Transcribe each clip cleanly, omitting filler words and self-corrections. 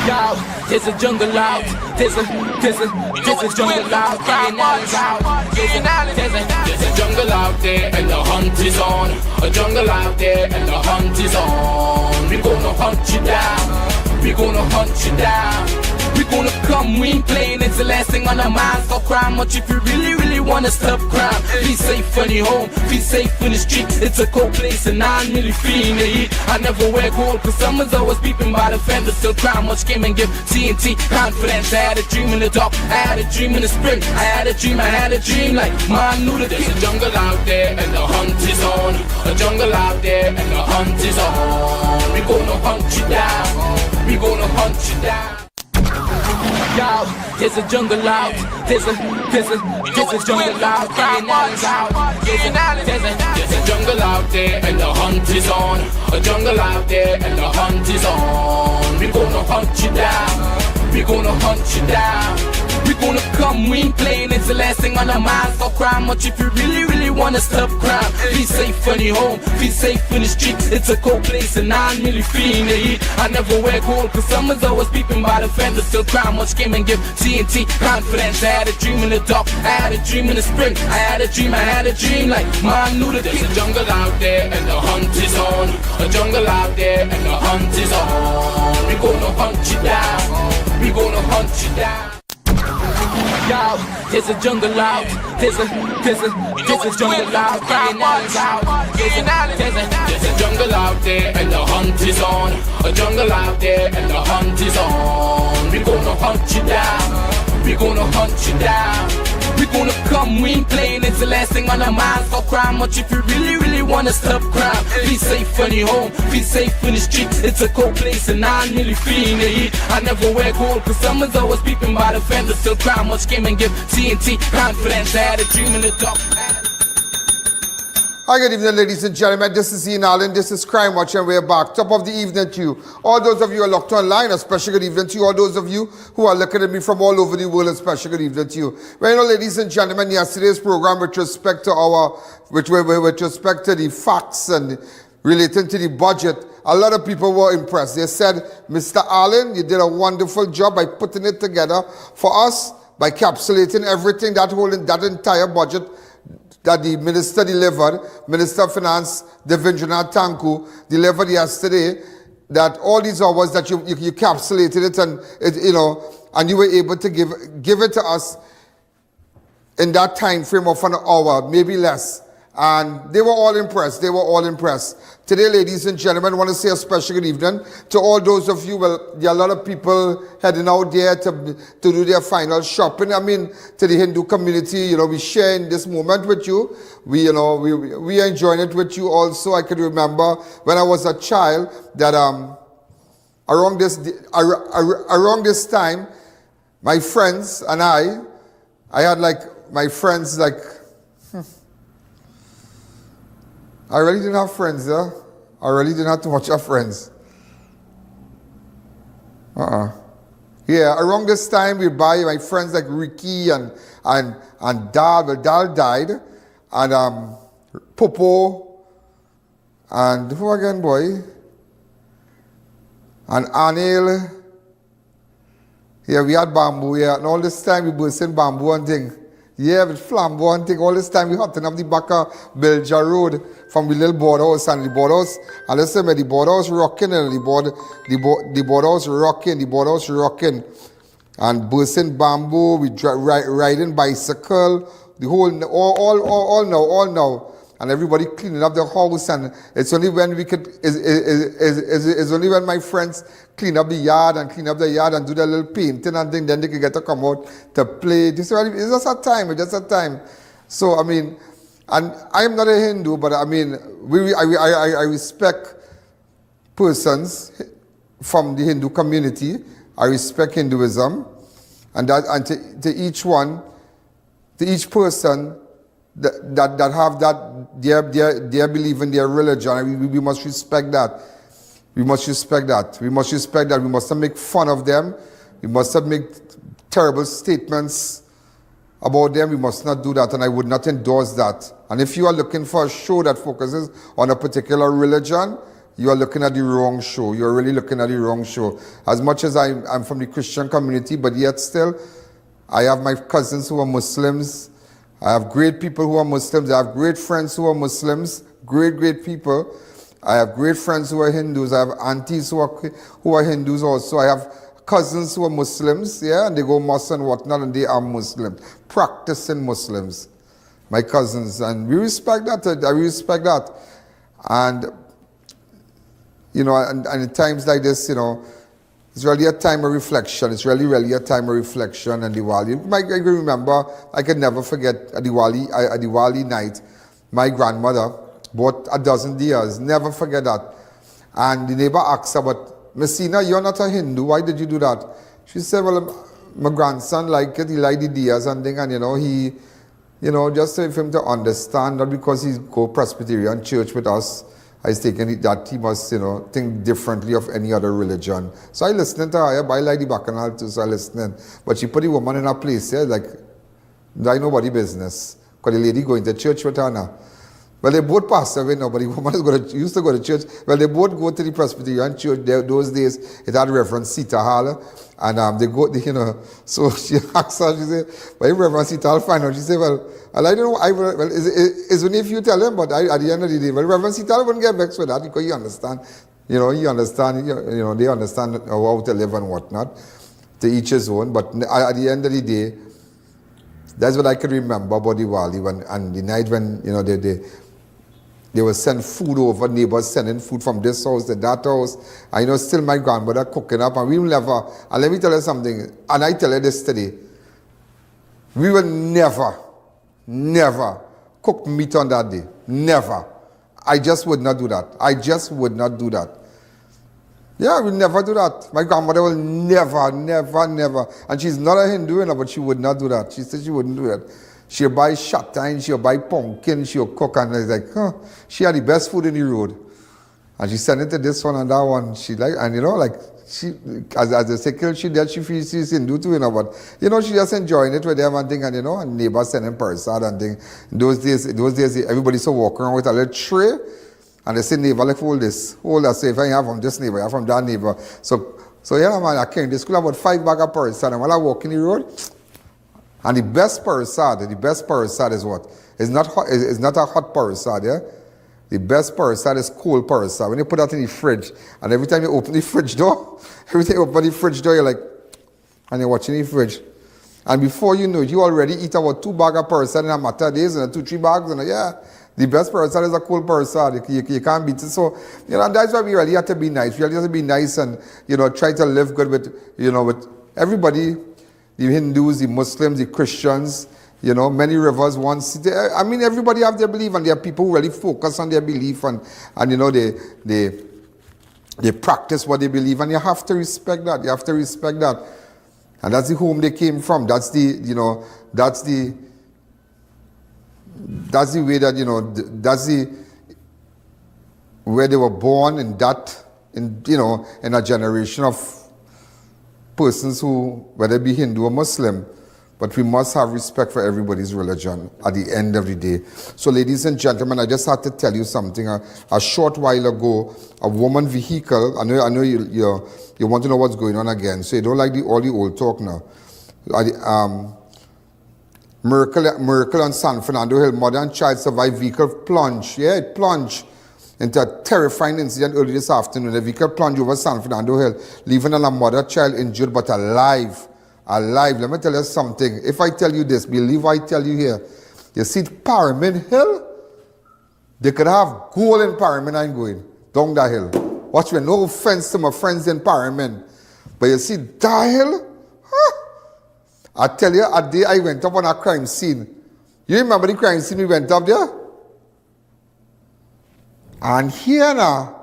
Yo, there's a jungle out. There's a jungle out. Ian Alleyne's out. There's a jungle out there and the hunt is on. A jungle out there and the hunt is on. We gonna hunt you down. We gonna hunt you down. We gonna come, we ain't playing, it's the last thing on our minds. Stop crime much if you really wanna stop crime. Be safe when you're home, be safe in the streets. It's a cold place and I'm really feeling the heat. I never wear gold cause someone's always beeping by the fender. Still crime much came and give TNT confidence. I had a dream in the dark, I had a dream in the spring. I had a dream like man knew the There's a jungle out there and the hunt is on. A jungle out there and the hunt is on. We gonna hunt you down. We gonna hunt you down. Yo, there's a jungle out. There's a jungle out. Ian Alleyne's out. There's a jungle out there and the hunt is on. A jungle out there and the hunt is on. We gonna hunt you down. We gonna hunt you down. We gonna come, we ain't playing, it's the last thing on our minds. Stop crime much if you really wanna stop crime. Be safe when you're home, be safe in the streets. It's a cold place and I'm really feeling the heat. I never wear gold cause someone's always peeping by the fender. Still crime much came and give TNT confidence. I had a dream in the dark, I had a dream in the spring. I had a dream like man knew the There's a jungle out there and the hunt is on. A jungle out there and the hunt is on. We gonna hunt you down. We gonna hunt you down. Yo, there's a jungle out. There's a jungle out. Ian Alleyne's out. There's a jungle out there and the hunt is on. A jungle out there and the hunt is on. We gonna hunt you down. We gonna hunt you down. We gonna come, we ain't playing, it's the last thing on our minds. Stop crime much if you really wanna stop crime. Be safe when you're home, be safe in the streets. It's a cold place and I'm really feeling the heat. I never wear gold cause someone's always peeping by the fender. Still crime much came and give TNT confidence. I had a dream in the dark. Hi, good evening, ladies and gentlemen. This is Ian Alleyne. This is Crime Watch, and we're back. Top of the evening to you. All those of you who are locked online, a special good evening to you. All those of you who are looking at me from all over the world, a special good evening to you. Well, you know, ladies and gentlemen, yesterday's program with respect to the facts and relating to the budget, a lot of people were impressed. They said, Mr. Alleyne, you did a wonderful job by putting it together for us, by capsulating everything, that entire budget that the minister delivered, Minister of Finance, Devendra Tanku, delivered yesterday, that all these hours that you capsulated it and and you were able to give it to us in that time frame of an hour, maybe less. And they were all impressed. They were all impressed. Today, ladies and gentlemen, I want to say a special good evening to all those of you. Well, there are a lot of people heading out there to do their final shopping. I mean, to the Hindu community, we share in this moment with you. We are enjoying it with you also. I can remember when I was a child that around this time, my friends and I had my friends I really didn't have friends there. I really didn't have too much of friends. Yeah, around this time we buy my friends like Ricky and Dal. Well, Dal died. And Popo. And who again, boy? And Anil. Yeah, we had bamboo, yeah. And all this time we bursting bamboo and thing. Yeah, with flambeau and thing. All this time we hotting up the back of Belgia Road from the little boardhouse and the boardhouse. And listen, the boardhouse rocking and the boardhouse rocking. And bursting bamboo, we riding bicycle, the whole, all now. And everybody cleaning up the house, and it's only when it's only when my friends clean up the yard and do their little painting and thing, then they can get to come out to play. It's just a time. So, I mean, and I'm not a Hindu, but I mean, I respect persons from the Hindu community. I respect Hinduism, and to each person that have that their belief in their religion, and we must respect that. We must respect that. We must not make fun of them. We must not make terrible statements about them. We must not do that, and I would not endorse that. And if you are looking for a show that focuses on a particular religion, you are looking at the wrong show. You're really looking at the wrong show. As much as I'm from the Christian community, but yet still, I have my cousins who are Muslims. I have great people who are Muslims. I have great friends who are Muslims. Great people. I have great friends who are Hindus. I have aunties who are Hindus also. I have cousins who are Muslims, yeah, and they go mosque and whatnot, and they are Muslims, practicing Muslims. My cousins, and we respect that. I respect that. And, you know, and in times like this, you know, it's really a time of reflection. It's really a time of reflection and Diwali. I can remember, I can never forget a Diwali night, my grandmother bought a dozen diyas. Never forget that. And the neighbor asked her, but Messina, you're not a Hindu. Why did you do that? She said, well, my grandson liked it. He liked the diyas and thing. And, you know, he, you know, just for him to understand, not because he go Presbyterian church with us, I was taking it that he must, you know, think differently of any other religion. So I listened to her, but I like the bacchanal too, so I listening. But she put the woman in a place, yeah, like, that nobody business. Because the lady going to church with her now. Well, they both passed away now, but the woman used to go to church. Well, they both go to the Presbyterian church. Those days, it had Reverend Sita Hall. And they go, you know, so she asked her, she said, well, Reverend Sita Hall find out. She said, well, I don't know, well, it's only if you tell him, but at the end of the day, well, Reverend Sita Hall wouldn't get vexed with that because you understand, you know, they understand how to live and whatnot, to each his own. But at the end of the day, that's what I can remember about Diwali, and the night when, you know, they will send food over, neighbors sending food from this house to that house. I know still my grandmother cooking up, and we will never, and let me tell you something, and I tell you this today, we will never cook meat on that day. Never. I just would not do that. I just would not do that. Yeah, we'll never do that. My grandmother will never. And she's not a Hindu, but she would not do that. She said she wouldn't do that. She'll buy shatta, she'll buy pumpkin, she'll cook, and it's like, huh, she had the best food in the road. And she sent it to this one and that one. She like, and you know, like, she, as they say, kill she dead, she feels she's Hindu too, you know, but, you know, she just enjoying it with them and thing, and, you know, and neighbors sending persad and thing. In those days, everybody used to walk around with a little tray, and they say, neighbor, like, hold this. So if I have from this neighbor, I have from that neighbor. So yeah, man, I came to school about 5 bags of persad, and while I walk in the road, and the best persad is what? It's not a hot persad, yeah? The best persad is cold persad. When you put that in the fridge, and every time you open the fridge door, you're like, and you're watching the fridge. And before you know it, you already eat about 2 bags of persad in a matter of days, and 2-3 bags, and yeah, the best persad is a cold persad. You can't beat it. So, you know, that's why we really have to be nice. We really have to be nice and, you know, try to live good with, you know, with everybody. The Hindus, the Muslims, the Christians, you know, many rivers, one city. I mean, everybody have their belief, and there are people who really focus on their belief, and you know, they practice what they believe, and you have to respect that. You have to respect that. And that's the home they came from. That's the, you know, that's the way that, you know, that's the where they were born, you know, in a generation of persons who, whether it be Hindu or Muslim, but we must have respect for everybody's religion at the end of the day. So, ladies and gentlemen, I just had to tell you something. A short while ago, a woman vehicle, I know you want to know what's going on again, so you don't like all the old talk now. Miracle on San Fernando Hill, mother and child survived vehicle plunge. Yeah, it plunged into a terrifying incident early this afternoon. The vehicle plunged over San Fernando Hill, leaving a mother child injured but alive. Let me tell you something. If I tell you this, believe I tell you here. You see Pyramid Hill? They could have gold in Pyramid and going down that hill. Watch me, no offense to my friends in Pyramid. But you see that hill? Huh? I tell you, a day I went up on a crime scene. You remember the crime scene we went up there? And here now,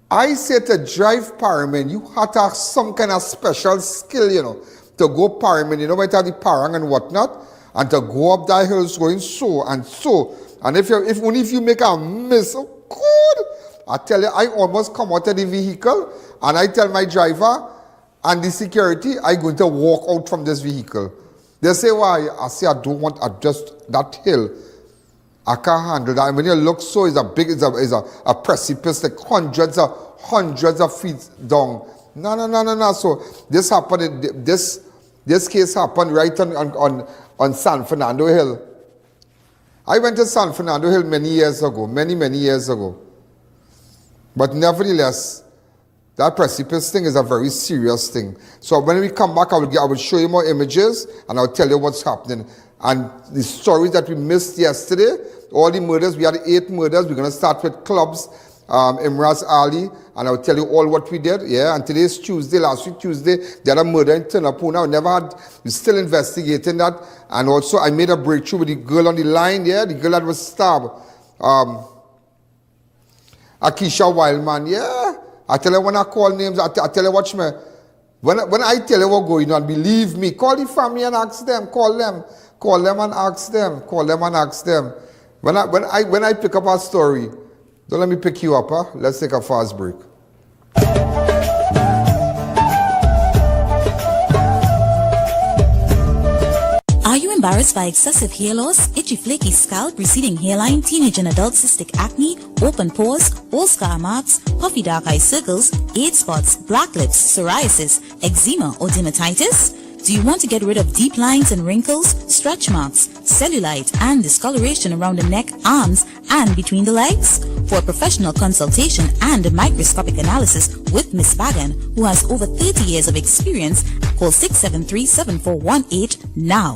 I say to drive Pyramid, you have to have some kind of special skill, you know, to go Pyramid, you know, might have the parang and whatnot, and to go up that hill going so and so. And if only if you make a miss, oh God, I tell you, I almost come out of the vehicle, and I tell my driver and the security, I'm going to walk out from this vehicle. They say, why? I say, I don't want just that hill. I can't handle that. And when you look so, it's a precipice, like hundreds of feet down. No. So this happened, this case happened right on San Fernando Hill. I went to San Fernando Hill many years ago. But nevertheless, that precipice thing is a very serious thing. So when we come back, I will show you more images and I'll tell you what's happening. And the stories that we missed yesterday, all the murders, we had 8 murders. We're going to start with clubs, Imraz Ali, and I'll tell you all what we did. Yeah, and today's Tuesday, last week Tuesday, they had a murder in Trinidad. We're still investigating that. And also I made a breakthrough with the girl on the line, yeah, the girl that was stabbed. Akisha Wildman, yeah. I tell you when I call names, I tell you watch me. When I tell you what's going on, believe me, call the family and ask them, call them and ask them. When I pick up a story, don't let me pick you up, huh? Let's take a fast break. Are you embarrassed by excessive hair loss, itchy flaky scalp, receding hairline, teenage and adult cystic acne, open pores, all scar marks, puffy dark eye circles, age spots, black lips, psoriasis, eczema or dermatitis? Do you want to get rid of deep lines and wrinkles, stretch marks, cellulite and discoloration around the neck, arms and between the legs? For a professional consultation and a microscopic analysis with Ms. Bagan, who has over 30 years of experience, call 673-7418 now.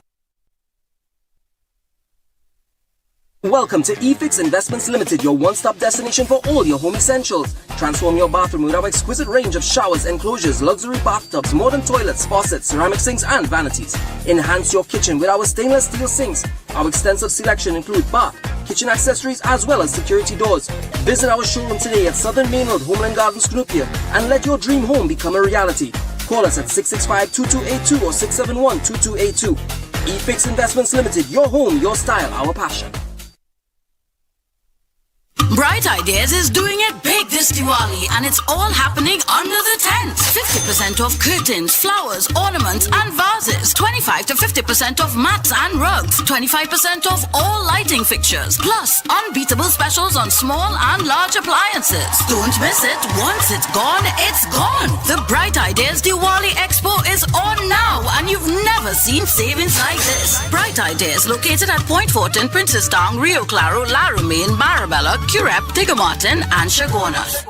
Welcome to eFix Investments Limited, your one-stop destination for all your home essentials. Transform your bathroom with our exquisite range of showers, enclosures, luxury bathtubs, modern toilets, faucets, ceramic sinks and vanities. Enhance your kitchen with our stainless steel sinks. Our extensive selection includes bath, kitchen accessories as well as security doors. Visit our showroom today at Southern Main Road, Homeland Gardens, Cunupia, and let your dream home become a reality. Call us at 665-2282 or 671-2282. eFix Investments Limited, your home, your style, our passion. Bright Ideas is doing it big this Diwali, and it's all happening under the tent. 50% off curtains, flowers, ornaments and vases. 25 to 50% off mats and rugs. 25% off all lighting fixtures. Plus, unbeatable specials on small and large appliances. Don't miss it. Once it's gone, it's gone. The Bright Ideas Diwali Expo is on now, and you've never seen savings like this. Bright Ideas, located at Point Fortin, Princestown, Rio Claro, La Romaine, Marabella, Curep, Tigamartin and Shagonas.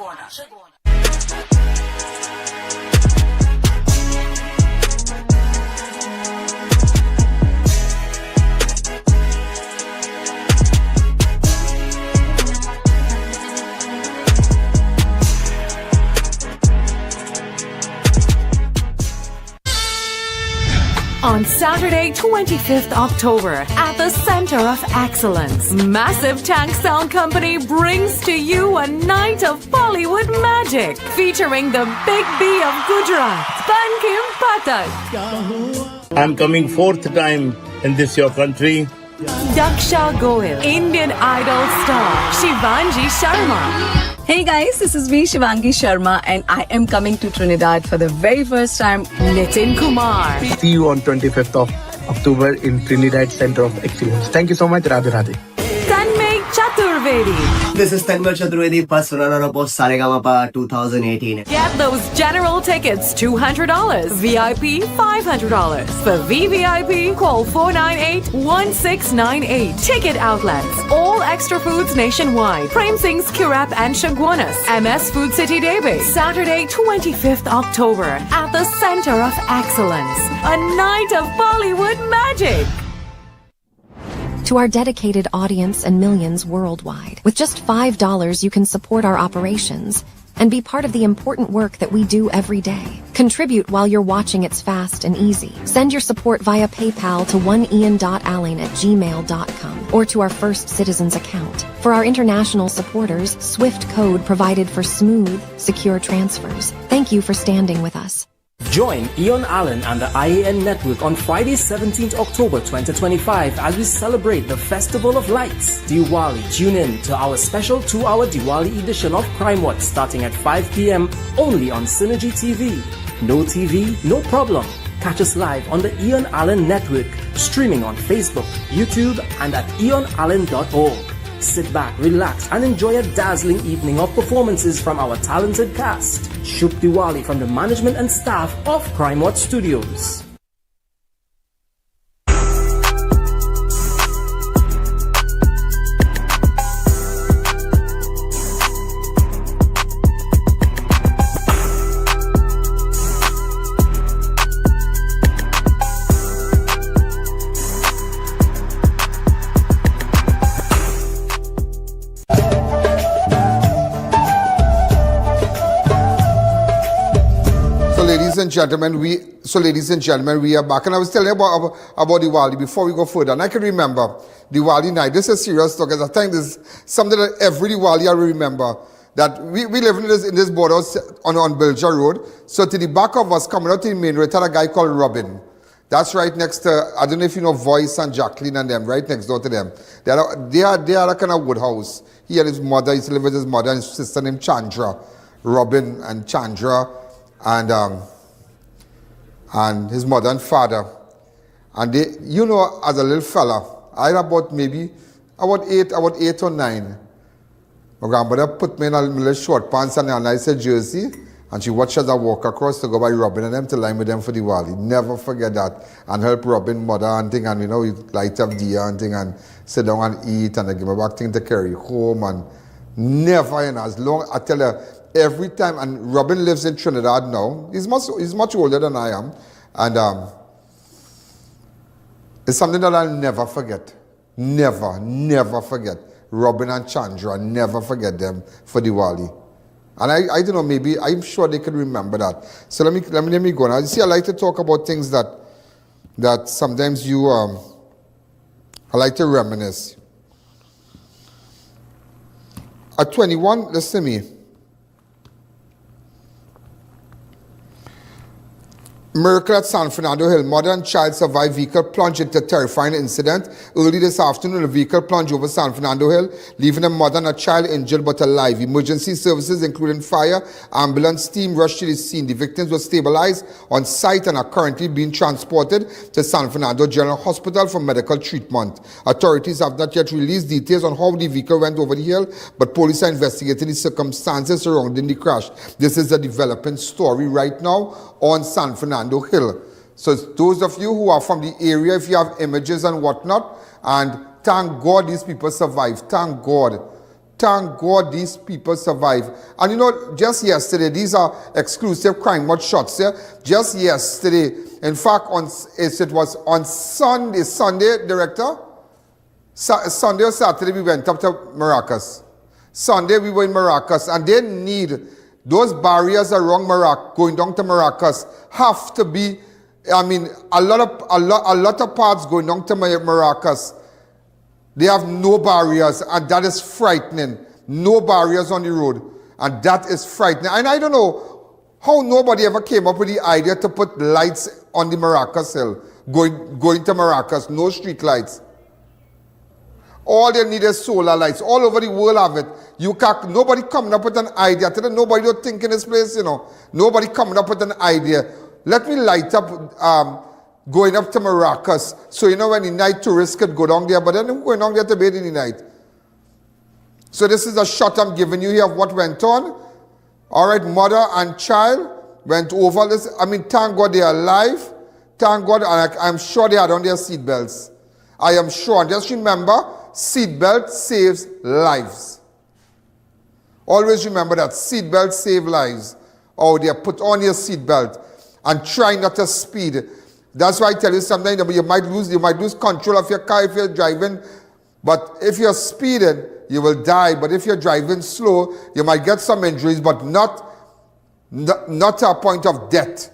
On Saturday, 25th October, at the Center of Excellence, Massive Tank Sound Company brings to you a night of Bollywood magic, featuring the Big B of Gujarat, Bankim Pathak. I'm coming 4th time in this your country. Daksha Goyal, Indian Idol star, Shivangi Sharma. Hey guys, this is me Shivangi Sharma and I am coming to Trinidad for the very first time. Nitin Kumar. See you on 25th of October in Trinidad Center of Excellence. Thank you so much. Radhe Radhe. Tanmay Chaturvedi. This is Tanmay Chaturvedi, first runner-up of Saregama 2018. Get those general tickets $200, VIP $500. For VVIP, call 498-1698. Ticket outlets, all extra foods nationwide. Prem Singh's Kirap and Shaguanas. MS Food City Debe. Saturday, 25th October at the Center of Excellence. A night of Bollywood magic. To our dedicated audience and millions worldwide, with just $5 you can support our operations and be part of the important work that we do every day. Contribute while you're watching. It's fast and easy. Send your support via PayPal to oneian.alleyne@gmail.com or to our First Citizens account. For our international supporters, Swift code provided for smooth, secure transfers. Thank you for standing with us. Join Ian Alleyne and the I.A.N. Network on Friday 17th October 2025 as we celebrate the Festival of Lights, Diwali. Tune in to our special 2-hour Diwali edition of Crime Watch starting at 5 p.m. only on Synergy TV. No TV, no problem. Catch us live on the Ian Alleyne Network Streaming on Facebook, YouTube, and at ianalleyne.org. Sit back, relax, and enjoy a dazzling evening of performances from our talented cast. Shubh Diwali from the management and staff of Crime Watch Studios. Ladies and gentlemen, we are back. And I was telling you about Diwali before we go further. And I can remember Diwali night. This is serious talk. I think this is something that every Diwali I remember. That we live in this border on Bilja Road. So to the back of us, coming out to the main road, had a guy called Robin. That's right next to, I don't know if you know Voice and Jacqueline and them, right next door to them. They are a kind of wood house. He and his mother, he used to live with his mother and his sister named Chandra. Robin and Chandra. And his mother and father. And they, you know, as a little fella, I had about 8 or 9. My grandmother put me in a little short pants and a nice jersey, and she watched as I walk across to go by Robin and them to line with them for Diwali. Never forget that. And help Robin mother and thing, and you know, we light up Dia and thing, and sit down and eat, and I give me back thing to carry home, and never, you know, as long, I tell her, every time, and Robin lives in Trinidad now. He's much older than I am. And it's something that I'll never forget. Never forget. Robin and Chandra, never forget them for Diwali. And I don't know, maybe, I'm sure they can remember that. So let me go now. You see, I like to talk about things that sometimes you, I like to reminisce. At 21, listen to me. Miracle at San Fernando Hill. Mother and child survived vehicle plunge into terrifying incident. Early this afternoon, a vehicle plunged over San Fernando Hill, leaving a mother and a child injured but alive. Emergency services, including fire, ambulance team, rushed to the scene. The victims were stabilized on site and are currently being transported to San Fernando General Hospital for medical treatment. Authorities have not yet released details on how the vehicle went over the hill, but police are investigating the circumstances surrounding the crash. This is a developing story right now on San Fernando Hill. So those of you who are from the area, if you have images and whatnot, and thank God these people survived. Thank God. Thank God these people survived. And you know, just yesterday, these are exclusive Crime Watch shots here. Just yesterday, in fact, it was on Sunday, Director? Sunday or Saturday, we went up to Maracas. Sunday, we were in Maracas, and they need those barriers around going down to Maracas have to be, I mean, a lot of parts going down to Maracas, they have no barriers, and that is frightening. No barriers on the road, and that is frightening. And I don't know how nobody ever came up with the idea to put lights on the Maracas Hill, going to Maracas, no street lights. All they need is solar lights. All over the world have it. Nobody coming up with an idea. Nobody don't think in this place, you know. Nobody coming up with an idea. Let me light up going up to Maracas. So, you know, when the night tourists could go down there, but then going down there to bed in the night. So this is a shot I'm giving you here of what went on. All right, mother and child went over this. I mean, thank God they are alive. Thank God, and I'm sure they had on their seatbelts. I am sure. And just remember, seatbelt saves lives. Always remember that. Seatbelt saves lives. Oh, they put on your seatbelt and try not to speed. That's why I tell you sometimes you might lose control of your car if you're driving. But if you're speeding, you will die. But if you're driving slow, you might get some injuries, but not to a point of death,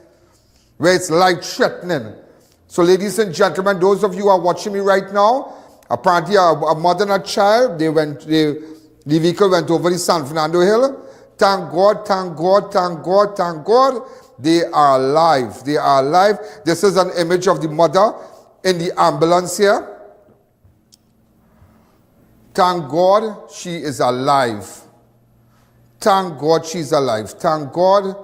where it's life-threatening. So ladies and gentlemen, those of you who are watching me right now, apparently a mother and a child, the vehicle went over the San Fernando Hill. Thank God, thank God, thank God, thank God. They are alive. They are alive. This is an image of the mother in the ambulance here. Thank God she is alive. Thank God she's alive. Thank God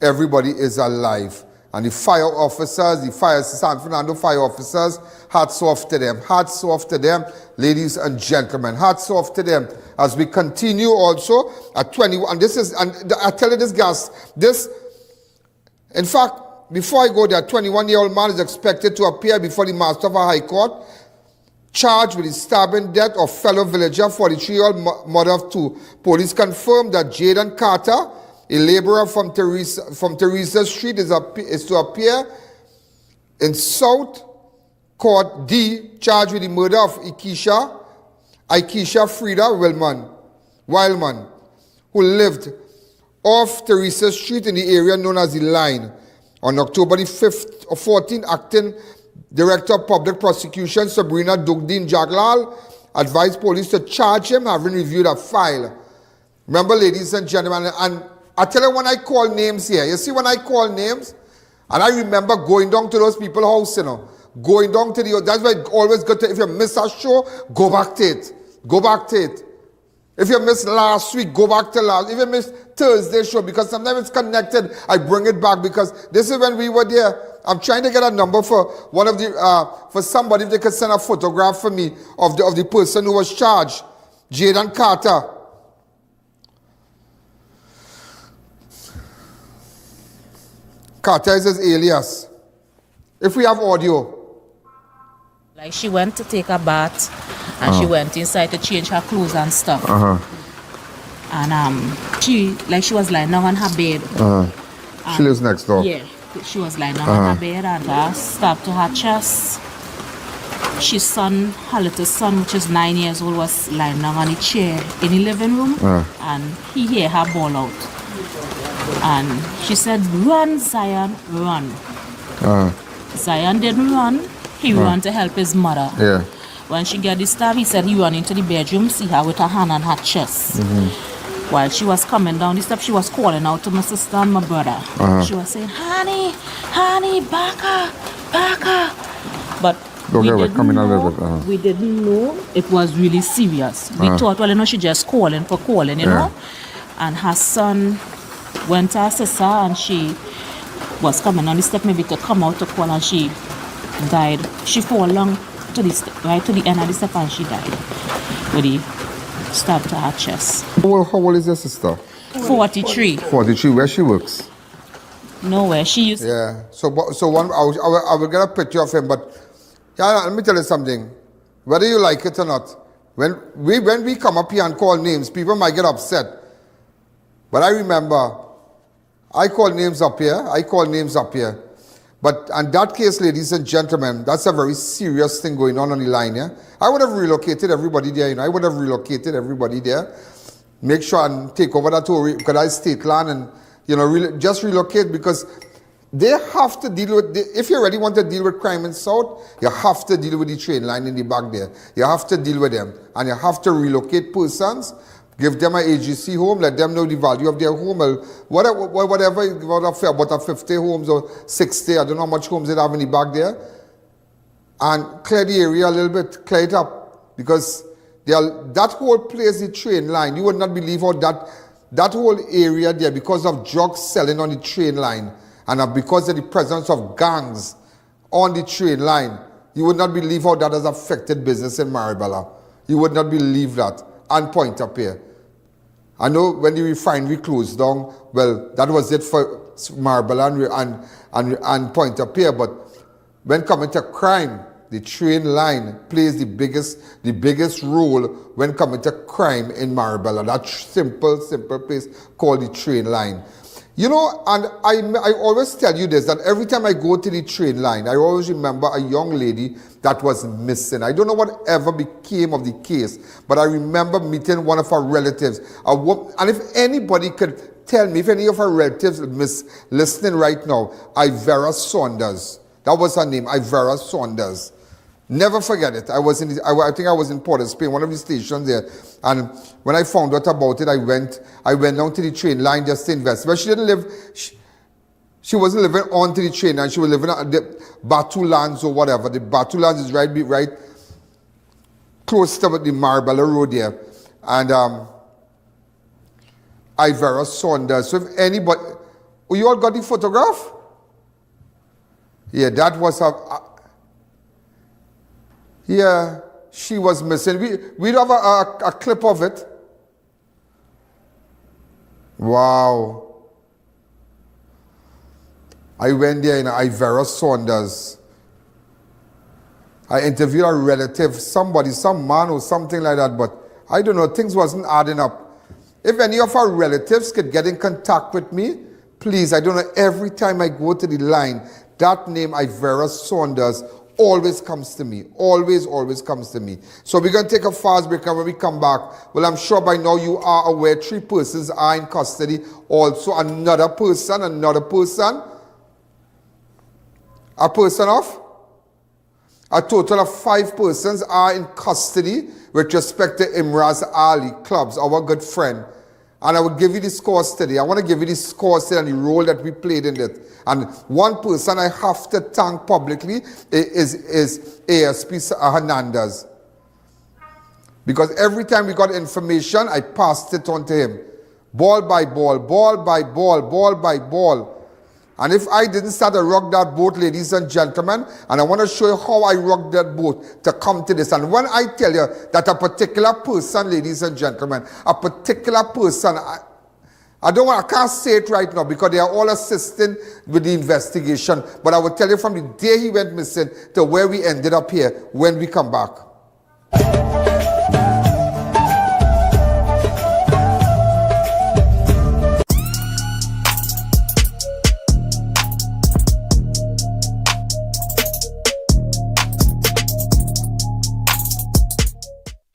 everybody is alive. And the fire officers, the San Fernando fire officers, hats off to them. Hats off to them, ladies and gentlemen. Hats off to them. As we continue also at 21, and I tell you this, guys, in fact, before I go there, a 21-year-old man is expected to appear before the Master of a High Court, charged with the stabbing death of fellow villager, 43-year-old mother of two. Police confirmed that Jaden Carter, a laborer from Teresa Street, is to appear in South Court D, charged with the murder of Ikesha Frida Wildman, who lived off Teresa Street in the area known as the Line. On October the 5th or 14th, Acting Director of Public Prosecution Sabrina Dugdin Jaglal advised police to charge him, having reviewed a file. Remember, ladies and gentlemen, and I tell you, when I call names here, you see when I call names, and I remember going down to those people's house, going down to that's why it's always good to, if you miss a show, go back to it. Go back to it. If you missed last week, go back to last. If you missed Thursday show, because sometimes it's connected, I bring it back because this is when we were there. I'm trying to get a number for one of the, for somebody, if they could send a photograph for me of the person who was charged, Jaden Carter. Carter is his alias. If we have audio. Like she went to take a bath and she went inside to change her clothes and stuff. And she was lying down on her bed. She lives next door. Yeah, she was lying down on her bed and stabbed to her chest. Her little son, which is 9 years old, was lying down on a chair in the living room, and he heard her bawl out. And she said, "Run, Zion, run." Zion didn't run. He ran to help his mother. Yeah. When she got the stab, he said he ran into the bedroom, see her with her hand on her chest. While she was coming down the steps, she was calling out to my sister and my brother. She was saying, honey, back up. But we didn't know it was really serious. We thought, well, she just calling for calling, you know. And her son went to her sister, and she was coming on the step maybe to come out to call, and she died. She fell along to right to the end of the step, and she died with the stab to her chest. How old is your sister? 43. 43. Where she works? Nowhere. She used. Yeah. So one. I will get a picture of him. But yeah, let me tell you something. Whether you like it or not, when we come up here and call names, people might get upset. But I remember, I call names up here. But in that case, ladies and gentlemen, that's a very serious thing going on the line, yeah? I would have relocated everybody there, you know. I would have relocated everybody there. Make sure and take over that whole, because I state land and, you know, just relocate, because they have to deal with, if you already want to deal with crime in South, you have to deal with the train line in the back there. You have to deal with them. And you have to relocate persons. Give them an AGC home, let them know the value of their home, whatever about 50 homes or 60, I don't know how much homes they have in the back there. And clear the area a little bit, clear it up. Because that whole place, the train line, you would not believe how that whole area there, because of drugs selling on the train line, and because of the presence of gangs on the train line, you would not believe how that has affected business in Maribela. You would not believe that. And Point Up here. I know when the refinery closed down, well, that was it for Maribela and Point Up here. But when coming to crime, the train line plays the biggest role when coming to crime in Maribela. That simple place called the train line. You know, and I always tell you this, that every time I go to the train line, I always remember a young lady that was missing. I don't know what ever became of the case, but I remember meeting one of her relatives. A woman, and if anybody could tell me, if any of her relatives listening right now, Ivera Saunders. That was her name, Ivera Saunders. Never forget it. I think I was in Port of Spain, one of the stations there. And when I found out about it, I went down to the train line just to invest. But she didn't live, she wasn't living onto the train line. She was living at the Batu Lands or whatever. The Batu Lands is right close to the Maribela Road there. And Ivera Saunders. So if anybody, you all got the photograph? Yeah, that was her. Yeah, she was missing. We'd have a clip of it. Wow. I went there in Ivera Saunders. I interviewed a relative, somebody, some man or something like that, but I don't know, things wasn't adding up. If any of our relatives could get in contact with me, please, I don't know, every time I go to the line, that name, Ivera Saunders, always comes to me. Always, always comes to me. So we're going to take a fast break, and when we come back, well, I'm sure by now you are aware 3 persons are in custody. Also, another person of a total of 5 persons are in custody with respect to Imraz Ali Clubs, our good friend. And I will give you the scores today. I want to give you the scores today and the role that we played in it. And one person I have to thank publicly is ASP Hernandez. Because every time we got information, I passed it on to him. Ball by ball, ball by ball, ball by ball. And if I didn't start to rock that boat, ladies and gentlemen, and I want to show you how I rocked that boat to come to this. And when I tell you that a particular person, ladies and gentlemen, a particular person, I can't say it right now because they are all assisting with the investigation. But I will tell you from the day he went missing to where we ended up here when we come back.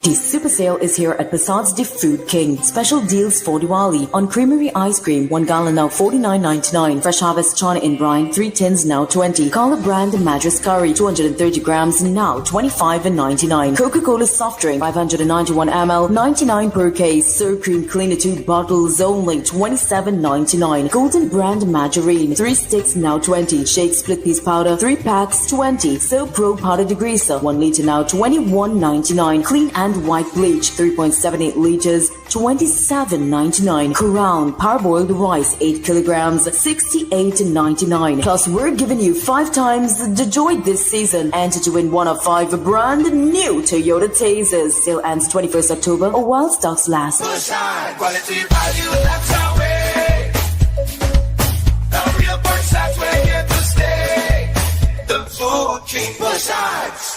The super sale is here at Passad's The Food King. Special deals for Diwali on creamery ice cream, 1 gallon now $49.99. Fresh harvest chana in brine, 3 tins now $20. Carla brand Madras curry, 230 grams now $25.99. Coca-Cola soft drink, 591 ml, 99 per case. Soap cream cleaner 2 bottles only $27.99. Golden brand margarine, 3 sticks now $20. Shake split piece powder, 3 packs $20. Soap Pro powder degreaser, 1 liter now $21.99. Clean and white bleach, 3.78 liters, $27.99. Crown parboiled rice, 8 kilograms, $68.99. Plus, we're giving you 5 times the joy this season. Enter to win one of 5 brand new Toyota Tasers. Sale ends 21st October or while stocks last. Quality value, that's our way. The real Bushside, we're here to stay. The Food King Bushsides.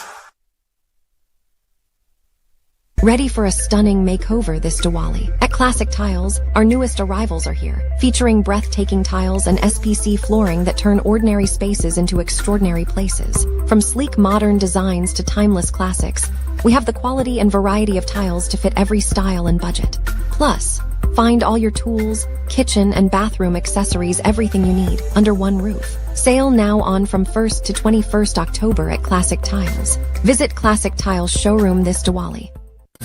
Ready for a stunning makeover this Diwali? At Classic Tiles, our newest arrivals are here, featuring breathtaking tiles and SPC flooring that turn ordinary spaces into extraordinary places. From sleek modern designs to timeless classics, we have the quality and variety of tiles to fit every style and budget. Plus, find all your tools, kitchen and bathroom accessories, everything you need, under one roof. Sale now on from 1st to 21st October at Classic Tiles. Visit Classic Tiles showroom this Diwali.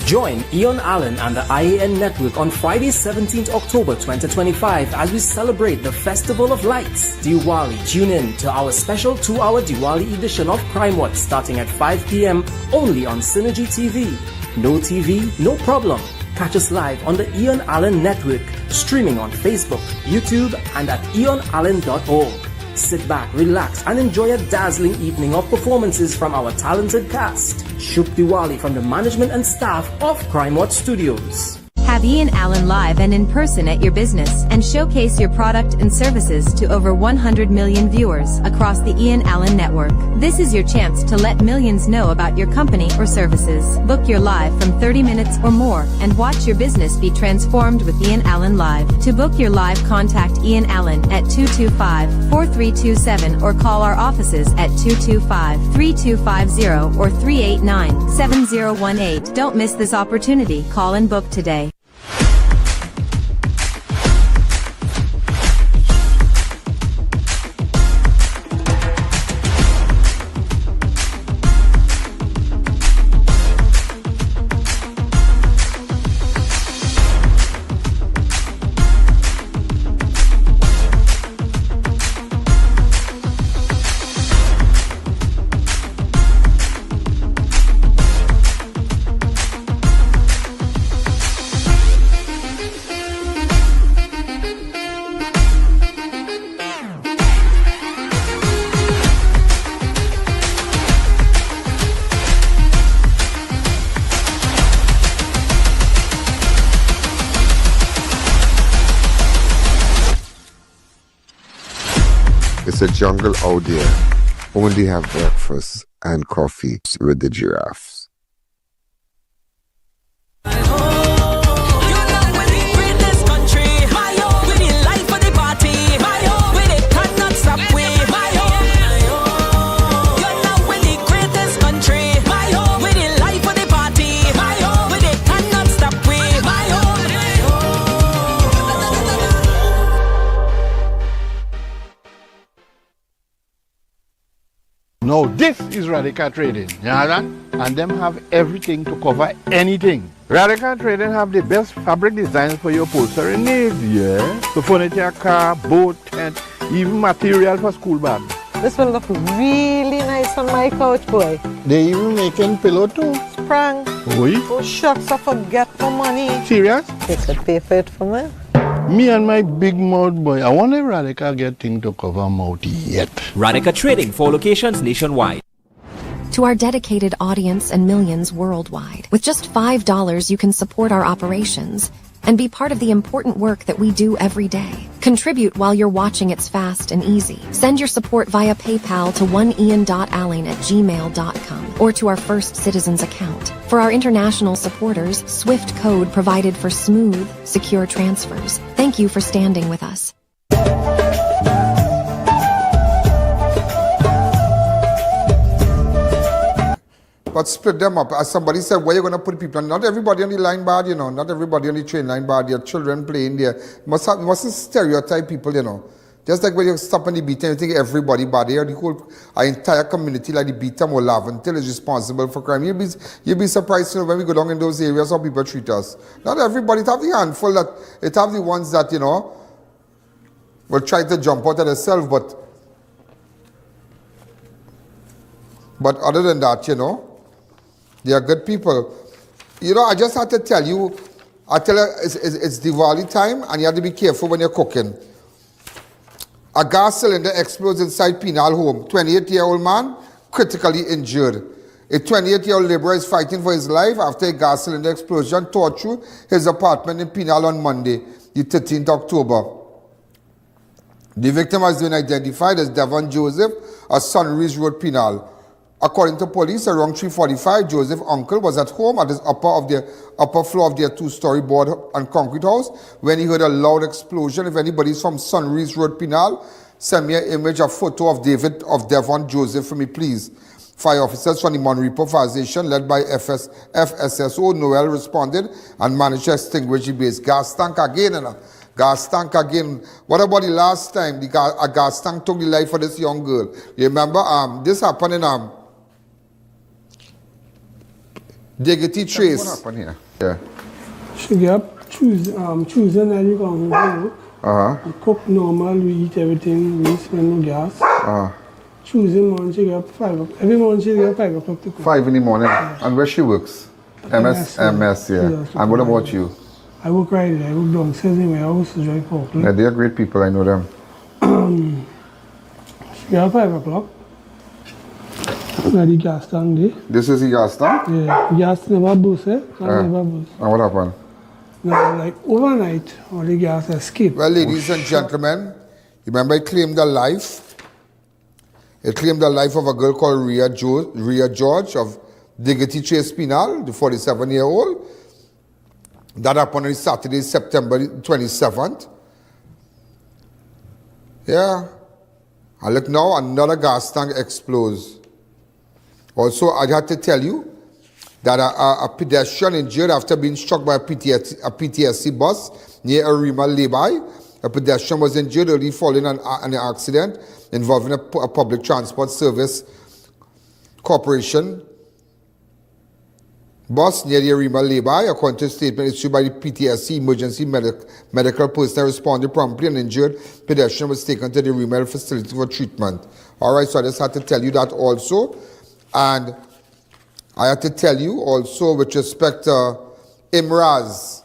Join Ian Alleyne and the I.A.N. Network on Friday 17th October 2025 as we celebrate the Festival of Lights, Diwali. Tune in to our special 2-hour Diwali edition of Crime Watch starting at 5 p.m. only on Synergy TV. No TV, no problem. Catch us live on the Ian Alleyne Network, streaming on Facebook, YouTube, and at ianalleyne.org. Sit back, relax, and enjoy a dazzling evening of performances from our talented cast. Shubh Diwali from the management and staff of Crime Watch Studios. Have Ian Alleyne live and in person at your business and showcase your product and services to over 100 million viewers across the Ian Alleyne Network. This is your chance to let millions know about your company or services. Book your live from 30 minutes or more and watch your business be transformed with Ian Alleyne Live. To book your live, contact Ian Alleyne at 225-4327 or call our offices at 225-3250 or 389-7018. Don't miss this opportunity. Call and book today. It's a jungle out there. Only have breakfast and coffee with the giraffes. Now this is radical trading, you understand? And them have everything to cover anything. Radical trading have the best fabric designs for your upholstery needs, yeah? So furniture, car, boat, tent, even material for school bags. This will look really nice on my couch, boy. They even making pillow too. Sprang. Oui? Oh shucks, I forget for money. Serious? They could pay for it for me. Me and my big mouth boy, I wonder if Radical get thing to cover mouth yet. Radical Trading, 4 locations nationwide. To our dedicated audience and millions worldwide, with just $5 you can support our operations and be part of the important work that we do every day. Contribute while you're watching. It's fast and easy. Send your support via PayPal to oneian.alleyne@gmail.com or to our First Citizens account. For our international supporters, SWIFT code provided for smooth, secure transfers. Thank you for standing with us. But split them up. As somebody said, where are you going to put people? Not everybody on the line bad, you know. Not everybody on the train line bad. There are children playing there. You mustn't stereotype people, you know. Just like when you stop on the beat and you think everybody bad. There, the whole entire community like the Beatam or Laventille is responsible for crime. You'll be surprised, you know, when we go down in those areas how people treat us. Not everybody. It have the handful that, it have the ones that, you know, will try to jump out of themselves, but other than that, you know, they are good people. You know, I just had to tell you, it's Diwali time and you have to be careful when you're cooking. A gas cylinder explodes inside Penal home. 28-year-old man critically injured. A 28-year-old laborer is fighting for his life after a gas cylinder explosion tore through his apartment in Penal on Monday, the 13th October. The victim has been identified as Devon Joseph, of Sunrise Road, Penal. According to police, around 3:45, Joseph's uncle was at home at his upper floor of their two-story board and concrete house when he heard a loud explosion. If anybody's from Sunrise Road, Penal, send me an image, a photo of Devon Joseph for me, please. Fire officers from the Monrepo Fire Station, led by FSSO Noel, responded and managed to extinguish the base. Gas tank again, you know. Gas tank again. What about the last time a gas tank took the life of this young girl? You remember this happened in Diggity Trace. What happened here? Yeah. She get up Tuesday night, you come home. We cook normal, we eat everything, we spend no gas. Tuesday morning, she get up 5 o'clock. Every morning she get up 5 o'clock to cook. 5 in the morning. Yeah. And where she works? MS, yeah. And what about you? I work right there. I work downstairs in my house to drive Portland. Yeah, they are great people, I know them. She get up 5 o'clock. The gas tank there. This is the gas tank? Yeah, the gas never burst, eh? Never burst. And what happened? Now, like overnight, all the gas escaped. Well, ladies and gentlemen, remember it claimed the life? It claimed the life of a girl called Rhea George of Diggity Chase Penal, the 47-year-old. That happened on Saturday, September 27th. Yeah. And look now, another gas tank explodes. Also, I had to tell you that a pedestrian injured after being struck by a PTSC bus near Arima Lebai. A pedestrian was injured early following an accident involving a public transport service corporation bus near the Arima Lebai. According to a statement issued by the PTSC emergency medical personnel, responded promptly and injured pedestrian was taken to the Arima facility for treatment. All right, so I just had to tell you that also. And I have to tell you also with respect to Imraz.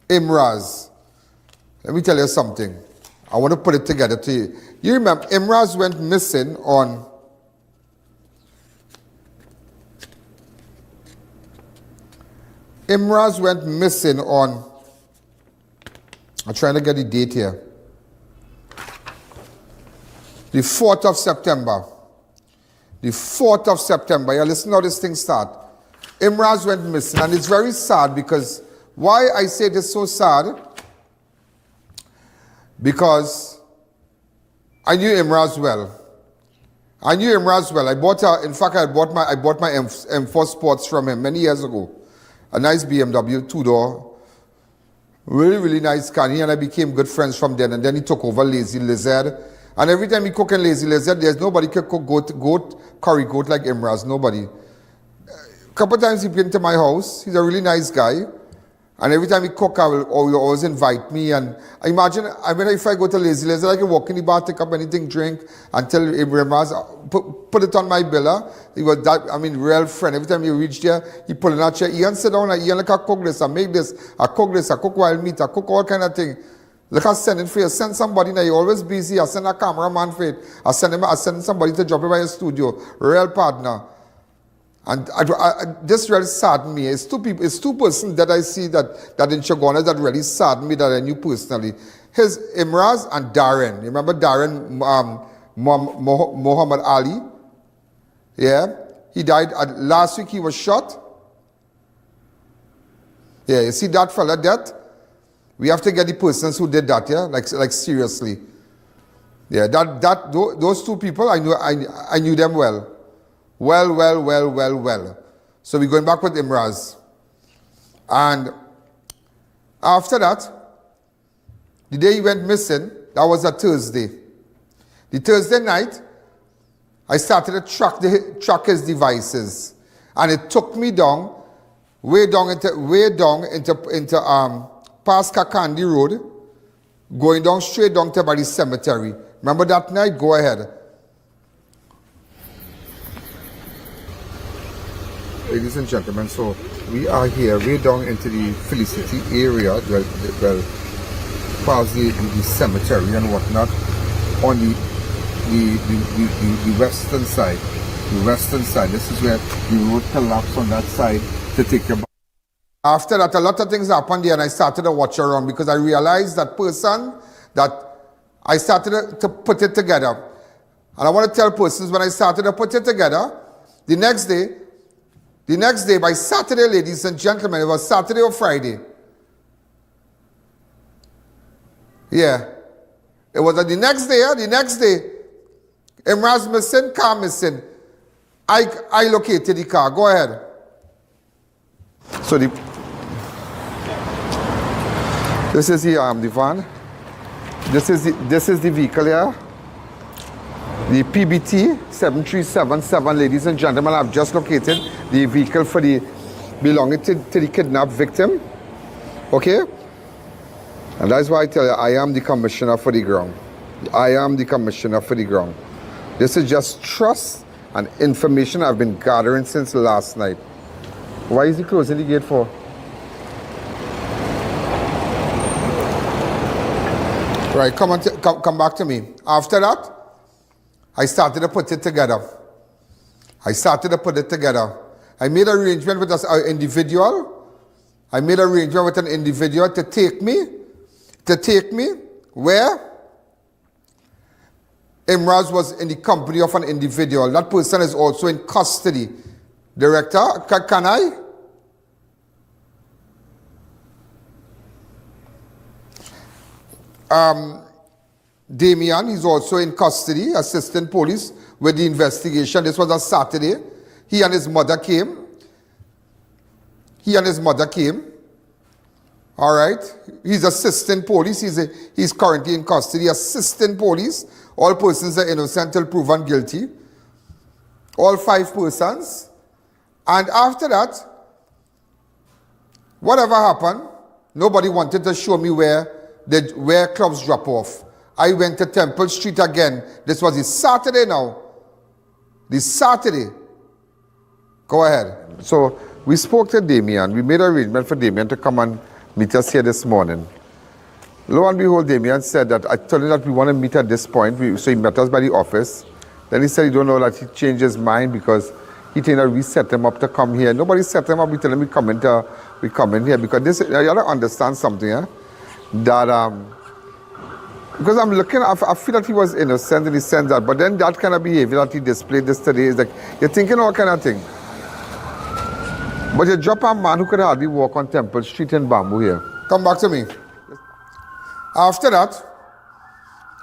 Let me tell you something. I want to put it together to you. You remember, Imraz went missing on I'm trying to get the date here. The 4th of September. The 4th of September. Yeah, listen how this thing start. Imraz went missing, and it's very sad because why I say this so sad? Because I knew Imraz well. I knew Imraz well. I bought my M4 Sports from him many years ago. A nice BMW, 2-door. Really, really nice car. He and I became good friends from then, and then he took over Lazy Lizard. And every time he cook in Lazy Lizard, there's nobody can cook curry goat like Imraz. Nobody. A couple of times he came to my house. He's a really nice guy. And every time he cook, he will always invite me. And I imagine, if I go to Lazy Lizard, I can walk in the bar, take up anything, drink, and tell Imraz, put it on my bill. He was real friend. Every time he reached there, he pull in a chair. Ian sit down, Ian, look, I cook this, I make this, I cook this, I cook wild meat, I cook all kind of thing. Look, I send it for you. Send somebody now. You're always busy. I send a cameraman for it. I send somebody to drop it by your studio. Real partner. And this really saddened me. It's two persons that I see that in Chagona that really saddened me that I knew personally. His Imraz and Darren. You remember Darren Muhammad Ali? Yeah. He died last week. He was shot. Yeah. You see that fella death? We have to get the persons who did that. Yeah. Like seriously. Yeah. Those two people I knew them well. Well. So we're going back with Imraz. And after that, the day he went missing, that was a Thursday. The Thursday night, I started to track his devices. And it took me way down into past Kakandi Road, going down straight down to by the cemetery. Remember that night? Go ahead. Ladies and gentlemen, so we are here way down into the Felicity area, well past the cemetery and whatnot, on the western side. The western side. This is where the road collapsed on that side to take your. After that, a lot of things happened there, and I started to watch around because I realized that I started to put it together. And I want to tell persons, when I started to put it together, the next day, by Saturday, ladies and gentlemen, it was Saturday or Friday. Yeah. It was the next day, Imraz missing, car missing. I located the car. Go ahead. So this is the van. This is the vehicle here. The PBT 7377, ladies and gentlemen, I've just located the vehicle for belonging to the kidnapped victim. Okay? And that's why I tell you, I am the commissioner for the ground. I am the commissioner for the ground. This is just trust and information I've been gathering since last night. Why is he closing the gate for? Right, come back to me. After that, I started to put it together. I made an arrangement with an individual. To take me where Imraz was in the company of an individual. That person is also in custody. Director, can I? Damian, he's also in custody, assistant police with the investigation. This was a Saturday. He and his mother came. All right. He's assistant police. He's currently in custody. Assistant police. All persons are innocent till proven guilty. All 5 persons. And after that, whatever happened, nobody wanted to show me where clubs drop off. I went to Temple Street again. This was the Saturday now. Go ahead. So we spoke to Damien. We made an arrangement for Damien to come and meet us here this morning. Lo and behold, Damien said that I told him that we want to meet at this point. So he met us by the office. Then he said he don't know that he changed his mind because he think that we set him up to come here. Nobody set him up. We tell him we come in here because this. You have to understand something, that Because I'm looking, I feel that he was innocent in the sense that, but then that kind of behavior that he displayed yesterday is like, you're thinking all kind of thing. But you drop a man who could hardly walk on Temple Street in Bamboo here. Come back to me. After that,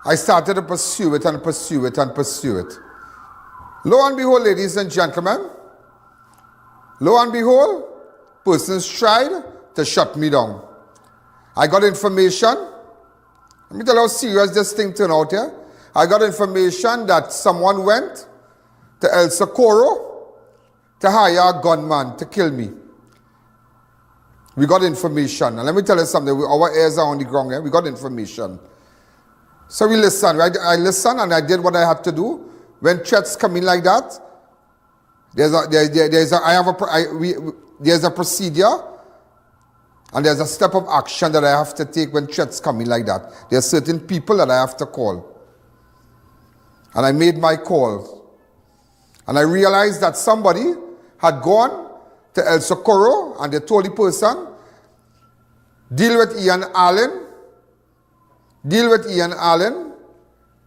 I started to pursue it and pursue it and pursue it. Lo and behold, ladies and gentlemen, lo and behold, persons tried to shut me down. I got information. Let me tell you how serious this thing turned out here. I got information that someone went to El Socorro to hire a gunman to kill me. We got information. And let me tell you something. Our ears are on the ground here. We got information. So we listened. Right? I listened and I did what I had to do. When threats come in like that, there's a procedure and there's a step of action that I have to take when threats come in like that. There are certain people that I have to call. And I made my call. And I realized that somebody had gone to El Socorro and they told the person, deal with Ian Alleyne,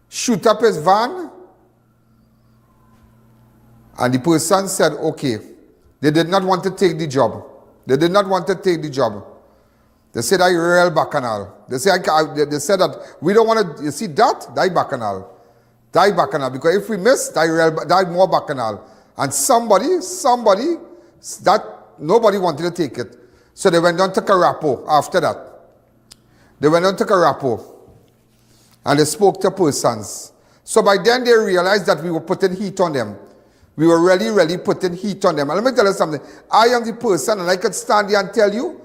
shoot up his van. And the person said, okay. They did not want to take the job. They did not want to take the job. They said, I real bacchanal. They said that we don't want to, you see that? Die bacchanal. Die bacchanal. Because if we miss, die more bacchanal. And somebody, that nobody wanted to take it. So they went on to Carapo after that. They went on to Carapo. And they spoke to persons. So by then they realized that we were putting heat on them. We were really putting heat on them. And let me tell you something. I am the person, and I could stand here and tell you,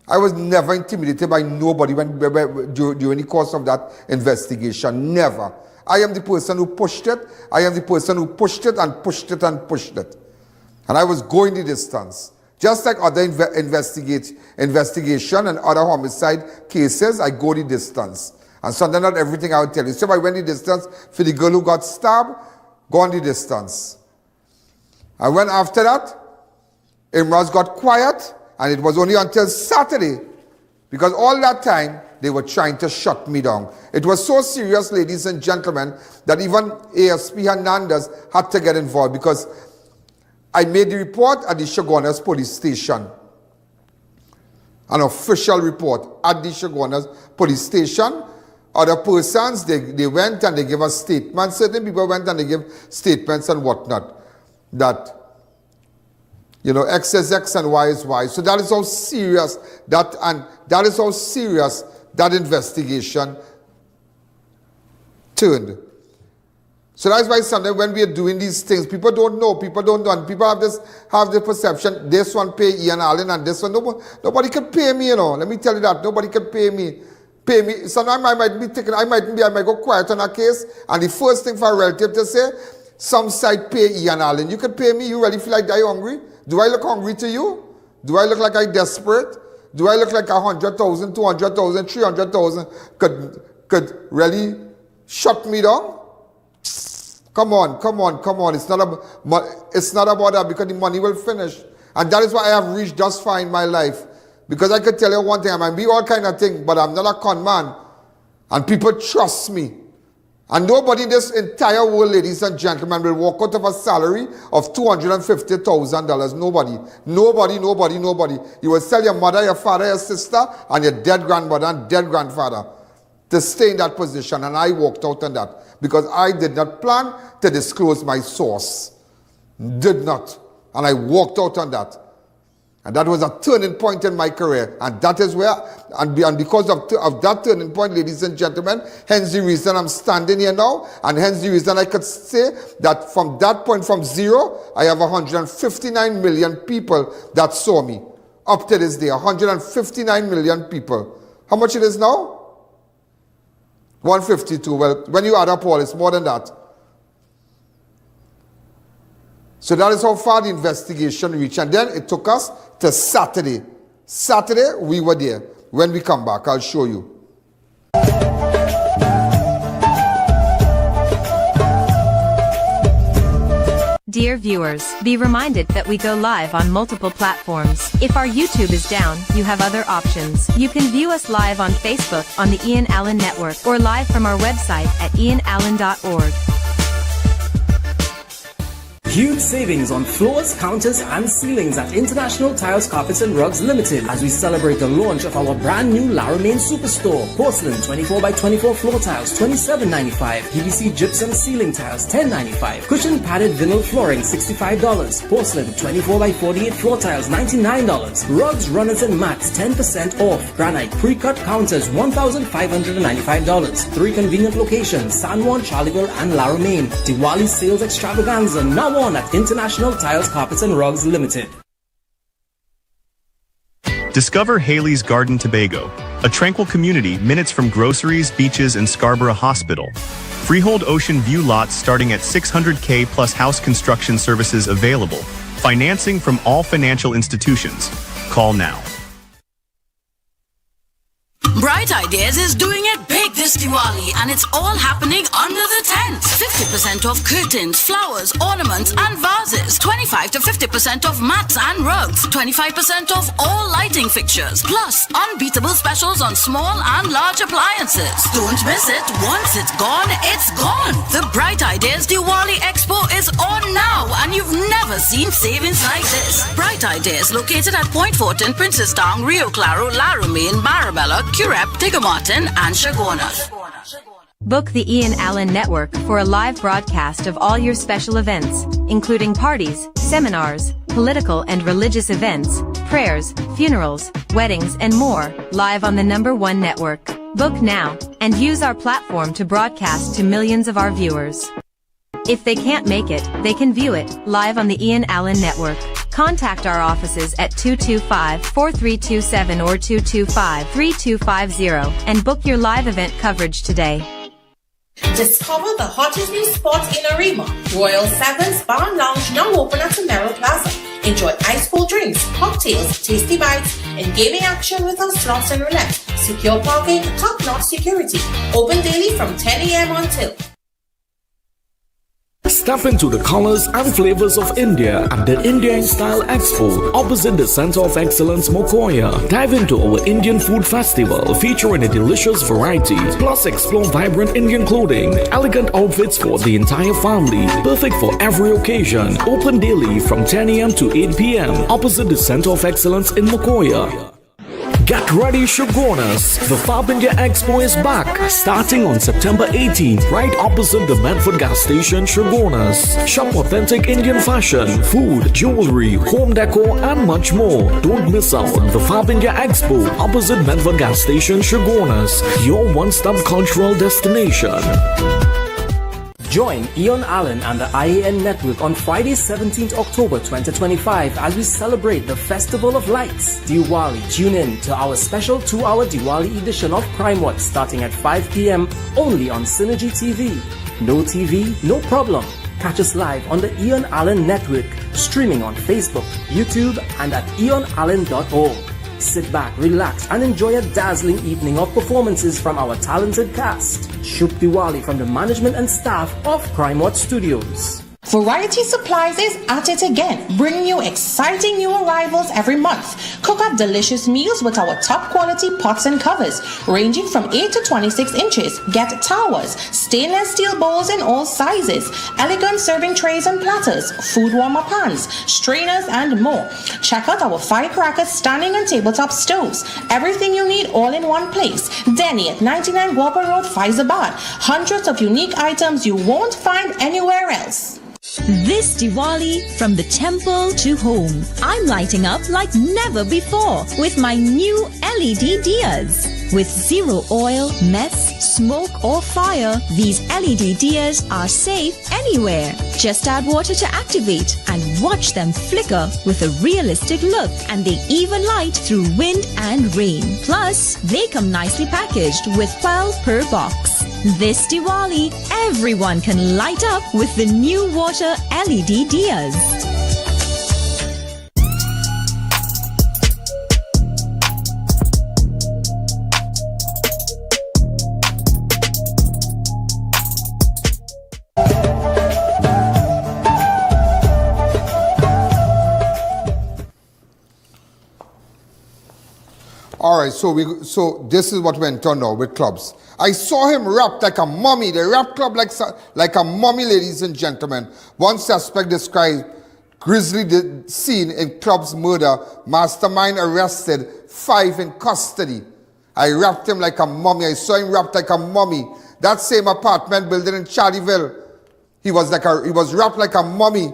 I was never intimidated by nobody during the course of that investigation. Never. I am the person who pushed it. I am the person who pushed it and pushed it and pushed it. And I was going the distance. Just like other investigation and other homicide cases, I go the distance. And sometimes not everything I would tell you. So if I went the distance for the girl who got stabbed, go on the distance. And when after that, Imraz got quiet, and it was only until Saturday, because all that time, they were trying to shut me down. It was so serious, ladies and gentlemen, that even ASP Hernandez had to get involved, because I made the report at the Chaguanas police station. An official report at the Chaguanas police station. Other persons, they went and they gave us statements. Certain people went and they gave statements and whatnot. That, you know, X is X and Y is Y. So that is how serious that investigation turned. So that's why sometimes when we are doing these things, people don't know, and people have the perception, this one pay Ian Alleyne and this one, nobody can pay me, you know. Let me tell you that, nobody can pay me. Sometimes I might go quiet on a case, and the first thing for a relative to say, some side pay Ian Alleyne. You can pay me, you really feel like I hungry? Do I look hungry to you? Do I look like I desperate? Do I look like 100,000, 200,000, 300,000 could really shut me down? Come on. It's not about that, because the money will finish. And that is why I have reached thus far in my life. Because I could tell you one thing, I might be all kind of thing, but I'm not a con man. And people trust me. And nobody in this entire world, ladies and gentlemen, will walk out of a salary of $250,000. Nobody. You will sell your mother, your father, your sister, and your dead grandmother and dead grandfather to stay in that position. And I walked out on that because I did not plan to disclose my source. Did not. And I walked out on that. And that was a turning point in my career. And that is where, and because of that turning point, ladies and gentlemen, hence the reason I'm standing here now, and hence the reason I could say that from that point, from zero, I have 159 million people that saw me. Up to this day, 159 million people. How much it is now? 152. Well, when you add up all, it's more than that. So that is how far the investigation reached. And then it took us to Saturday. Saturday, we were there. When we come back, I'll show you. Dear dear viewers, be reminded that we go live on multiple platforms. If our YouTube is down, you have other options. You can view us live on Facebook on the Ian Alleyne Network or live from our website at ianalleyne.org. Huge savings on floors, counters and ceilings at International Tiles, Carpets and Rugs Limited as we celebrate the launch of our brand new I.A.N Superstore. Porcelain 24x24 floor tiles $27.95. PVC gypsum ceiling tiles $10.95. Cushion padded vinyl flooring $65. Porcelain 24x48 floor tiles $99. Rugs, runners and mats 10% off. Granite pre-cut counters $1,595. 3 convenient locations: San Juan, Charleville and I.A.N. Diwali sales extravaganza now on at International Tiles, Carpets and Rugs Limited. Discover Haley's Garden Tobago, a tranquil community minutes from groceries, beaches, and Scarborough Hospital. Freehold ocean view lots starting at $600K plus house construction services available. Financing from all financial institutions. Call now. Bright Ideas is doing it big this Diwali, and it's all happening under the tent. 50% off curtains, flowers, ornaments and vases. 25 to 50% off mats and rugs. 25% off all lighting fixtures. Plus, unbeatable specials on small and large appliances. Don't miss it. Once it's gone, it's gone. The Bright Ideas Diwali Expo is on now, and you've never seen savings like this. Bright Ideas, located at Point Fortin, Princestown, Rio Claro, La Romaine, Marabella, Curep, Tigamartin and Shagona. Book the Ian Alleyne Network for a live broadcast of all your special events, including parties, seminars, political and religious events, prayers, funerals, weddings, and more, live on the #1 network. Book now and use our platform to broadcast to millions of our viewers. If they can't make it, they can view it live on the Ian Alleyne Network. Contact our offices at 225-4327 or 225-3250 and book your live event coverage today. Discover the hottest new spots in Arima. Royal Sevens Bar and Lounge now open at Somero Plaza. Enjoy ice cold drinks, cocktails, tasty bites, and gaming action with our slots and roulette. Secure parking, top-notch security. Open daily from 10 a.m. until. Step into the colors and flavors of India at the Indian Style Expo opposite the Center of Excellence, Mokoya. Dive into our Indian Food Festival featuring a delicious variety. Plus explore vibrant Indian clothing, elegant outfits for the entire family, perfect for every occasion. Open daily from 10 a.m. to 8 p.m. opposite the Center of Excellence in Mokoya. Get ready, Shogunas! The Fab India Expo is back, starting on September 18th, right opposite the Medford gas station, Shogunas. Shop authentic Indian fashion, food, jewelry, home decor, and much more. Don't miss out on the Fab India Expo, opposite Medford gas station, Shogunas, your one-stop cultural destination. Join Ian Alleyne and the I.A.N. Network on Friday, 17th October 2025 as we celebrate the Festival of Lights, Diwali. Tune in to our special 2-hour Diwali edition of Crime Watch starting at 5 p.m. only on Synergy TV. No TV, no problem. Catch us live on the Ian Alleyne Network, streaming on Facebook, YouTube, and at ianalleyne.org. Sit back, relax, and enjoy a dazzling evening of performances from our talented cast. Shubh Diwali from the management and staff of Crime Watch Studios. Variety Supplies is at it again, bringing you exciting new arrivals every month. Cook up delicious meals with our top quality pots and covers, ranging from 8 to 26 inches. Get towers, stainless steel bowls in all sizes, elegant serving trays and platters, food warmer pans, strainers, and more. Check out our firecrackers, standing and tabletop stoves. Everything you need all in one place. Denny at 99 Guapa Road, Faizabad. Hundreds of unique items you won't find anywhere else. This Diwali, from the temple to home, I'm lighting up like never before with my new LED diyas. With zero oil, mess, smoke or fire, these LED diyas are safe anywhere. Just add water to activate and watch them flicker with a realistic look, and they even light through wind and rain. Plus, they come nicely packaged with 12 per box. This Diwali, everyone can light up with the new water LED diyas. right, so this is what went on now with clubs. I saw him wrapped like a mummy. They wrapped club like a mummy, ladies and gentlemen. One suspect described grisly scene in club's murder. Mastermind arrested, 5 in custody. I wrapped him like a mummy. I saw him wrapped like a mummy. That same apartment building in Charleville. He was wrapped like a mummy.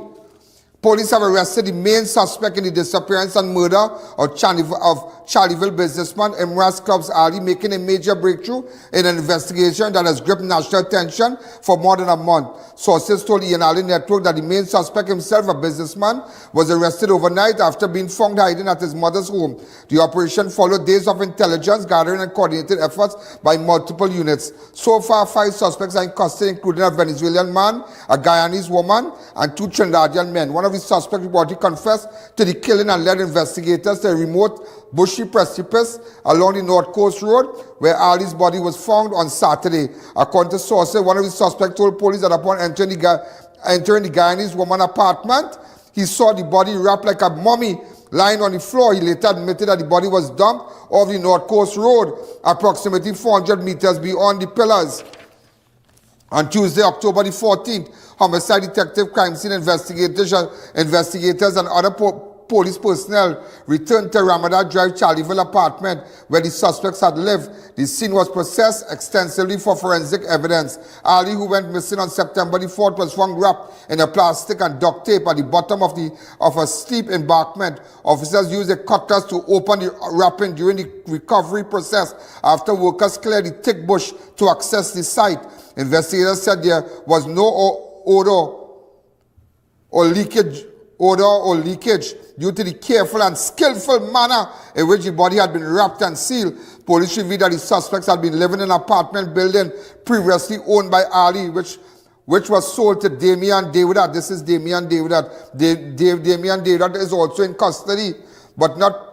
Police have arrested the main suspect in the disappearance and murder of Charleville businessman Imraz Clubs Ali, making a major breakthrough in an investigation that has gripped national attention for more than a month. Sources told Ian Alleyne Network that the main suspect himself, a businessman, was arrested overnight after being found hiding at his mother's home. The operation followed days of intelligence gathering and coordinated efforts by multiple units. So far, 5 suspects are in custody, including a Venezuelan man, a Guyanese woman, and 2 Trinidadian men. One of the suspects reportedly confessed to the killing and led investigators to a remote bushy precipice along the North Coast Road where Ali's body was found on Saturday. According to sources, one of the suspects told police that upon entering the Guyanese woman's apartment, he saw the body wrapped like a mummy lying on the floor. He later admitted that the body was dumped off the North Coast Road, approximately 400 meters beyond the pillars. On Tuesday, October the 14th, homicide detective, crime scene investigators and other police personnel returned to Ramadan Drive Charleville apartment where the suspects had lived. The scene was processed extensively for forensic evidence. Ali, who went missing on September the 4th, was found wrapped in a plastic and duct tape at the bottom of a steep embankment. Officers used a cutlass to open the wrapping during the recovery process after workers cleared the thick bush to access the site. Investigators said there was no odor or leakage due to the careful and skillful manner in which the body had been wrapped and sealed. Police revealed that the suspects had been living in an apartment building previously owned by Ali, which was sold to Damian Davidat. This is Damian Davidat. Damian Davidat is also in custody, but not.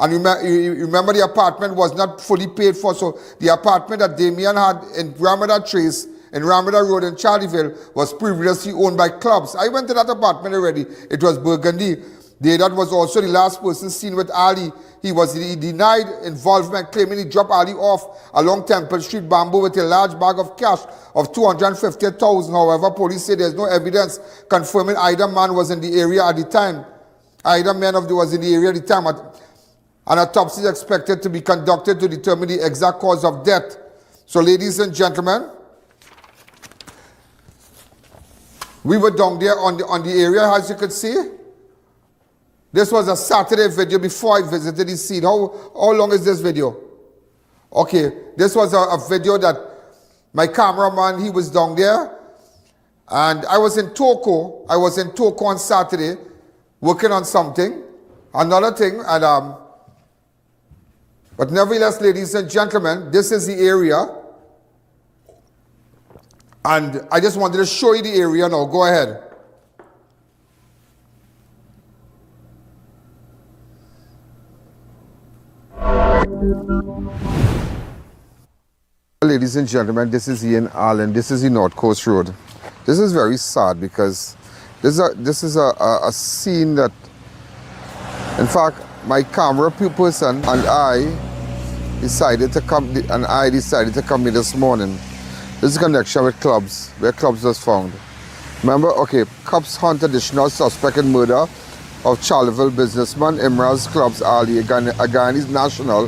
And remember, the apartment was not fully paid for. So the apartment that Damian had in Ramadan Trace, in Ramadan Road in Charleville, was previously owned by Clubs. I went to that apartment already. It was burgundy. Davidat was also the last person seen with Ali. He denied involvement, claiming he dropped Ali off along Temple Street, Bamboo, with a large bag of cash of $250,000. However, police say there's no evidence confirming either man was in the area at the time. Either man was in the area at the time. An autopsy is expected to be conducted to determine the exact cause of death. So, ladies and gentlemen, we were down there on the area, as you could see. This was a Saturday video before I visited the scene. How long is this video? Okay, this was a video that my cameraman, he was down there. And I was in Toko. I was in Toko on Saturday working on something. Another thing, and but nevertheless, ladies and gentlemen, this is the area. And I just wanted to show you the area now. Go ahead. Ladies and gentlemen, this is Ian Alleyne. This is the North Coast Road. This is very sad because this is a scene that, in fact, my camera person and I decided to come in this morning. This is a connection with Clubs, where Clubs was found. Remember, okay, cops hunt additional suspect in murder of Charleville businessman Imraz Clubs Ali, a Guyanese national,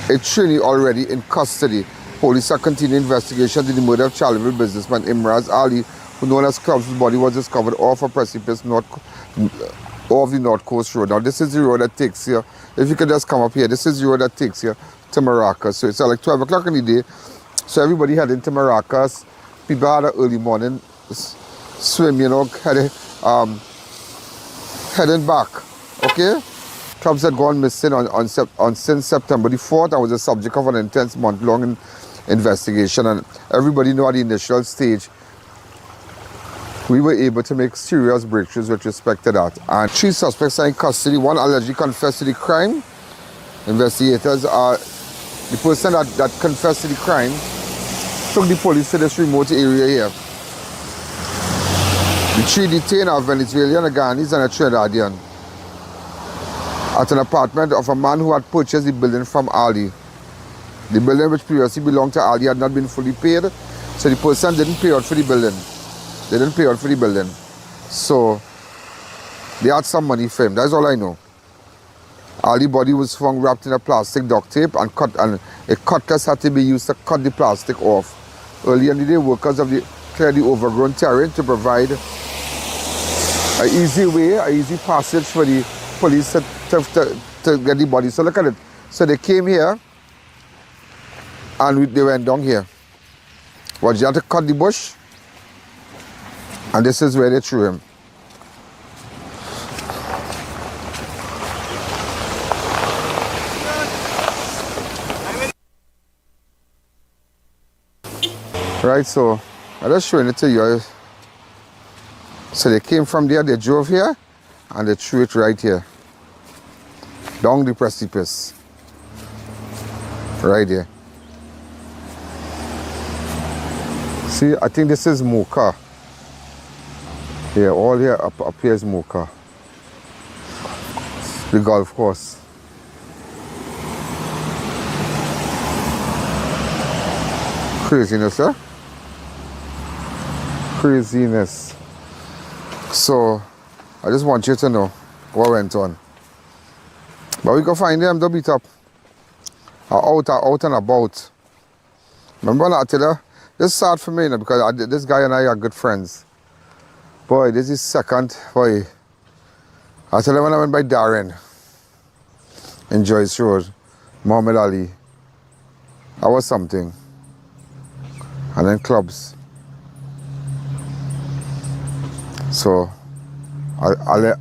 a Trini already in custody. Police are continuing investigation into the murder of Charleville businessman Imraz Ali, who known as Clubs' body was discovered off a precipice off the North Coast Road. Now this is the road that takes you, if you could just come up here, this is the road that takes you to Maracas. So it's like 12 o'clock in the day. So everybody heading to Maracas. People had an early morning swim, heading back. Okay? Clubs had gone missing since September the 4th. I was the subject of an intense month-long investigation. And everybody knew at the initial stage, we were able to make serious breakthroughs with respect to that. And 3 suspects are in custody. 1 allegedly confessed to the crime. Investigators are... The person that confessed to the crime took the police to this remote area here. The 3 detained are Venezuelan, a Guyanese, and a Trinidadian. at an apartment of a man who had purchased the building from Ali. The building which previously belonged to Ali had not been fully paid, so the person didn't pay out for the building. They didn't pay out for the building. So they had some money for him. That's all I know. Ali's body was found wrapped in a plastic duct tape and a cutlass had to be used to cut the plastic off. Early in the day, workers of cleared the overgrown terrain to provide an easy way, an easy passage for the police to get the body. So look at it. So they came here and they went down here. But you had to cut the bush, and this is where they threw him. Right, so I'm just showing it to you. So they came from there, they drove here, and they threw it right here. Down the precipice. Right there. See, I think this is Mocha. Yeah, all here up here is Mocha. The golf course. Craziness, huh? Craziness. So, I just want you to know what went on. But we can find them, don't beat up. Out and about. Remember when I tell you, this is sad for me, you know, because this guy and I are good friends. Boy, this is second. Boy, I tell you when I went by Darren in Joyce Road, Muhammad Ali, I was something. And then clubs. So, I'll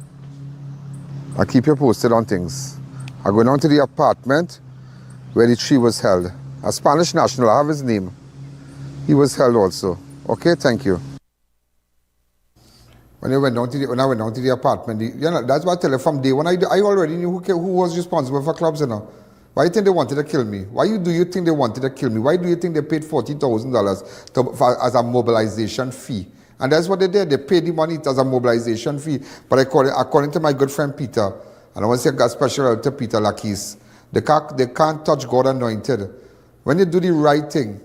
keep you posted on things. I go down to the apartment where the tree was held. A Spanish national, I have his name. He was held also. Okay, thank you. When I went down to the apartment, that's what I tell you from day one. I already knew who was responsible for clubs, you know. Why do you think they wanted to kill me? Why do you think they wanted to kill me? Why do you think they paid $40,000 as a mobilization fee? And that's what they did. They paid the money as a mobilization fee. But according to my good friend Peter, and I want to say a special out to Peter Lakis, they can't touch God anointed. When you do the right thing,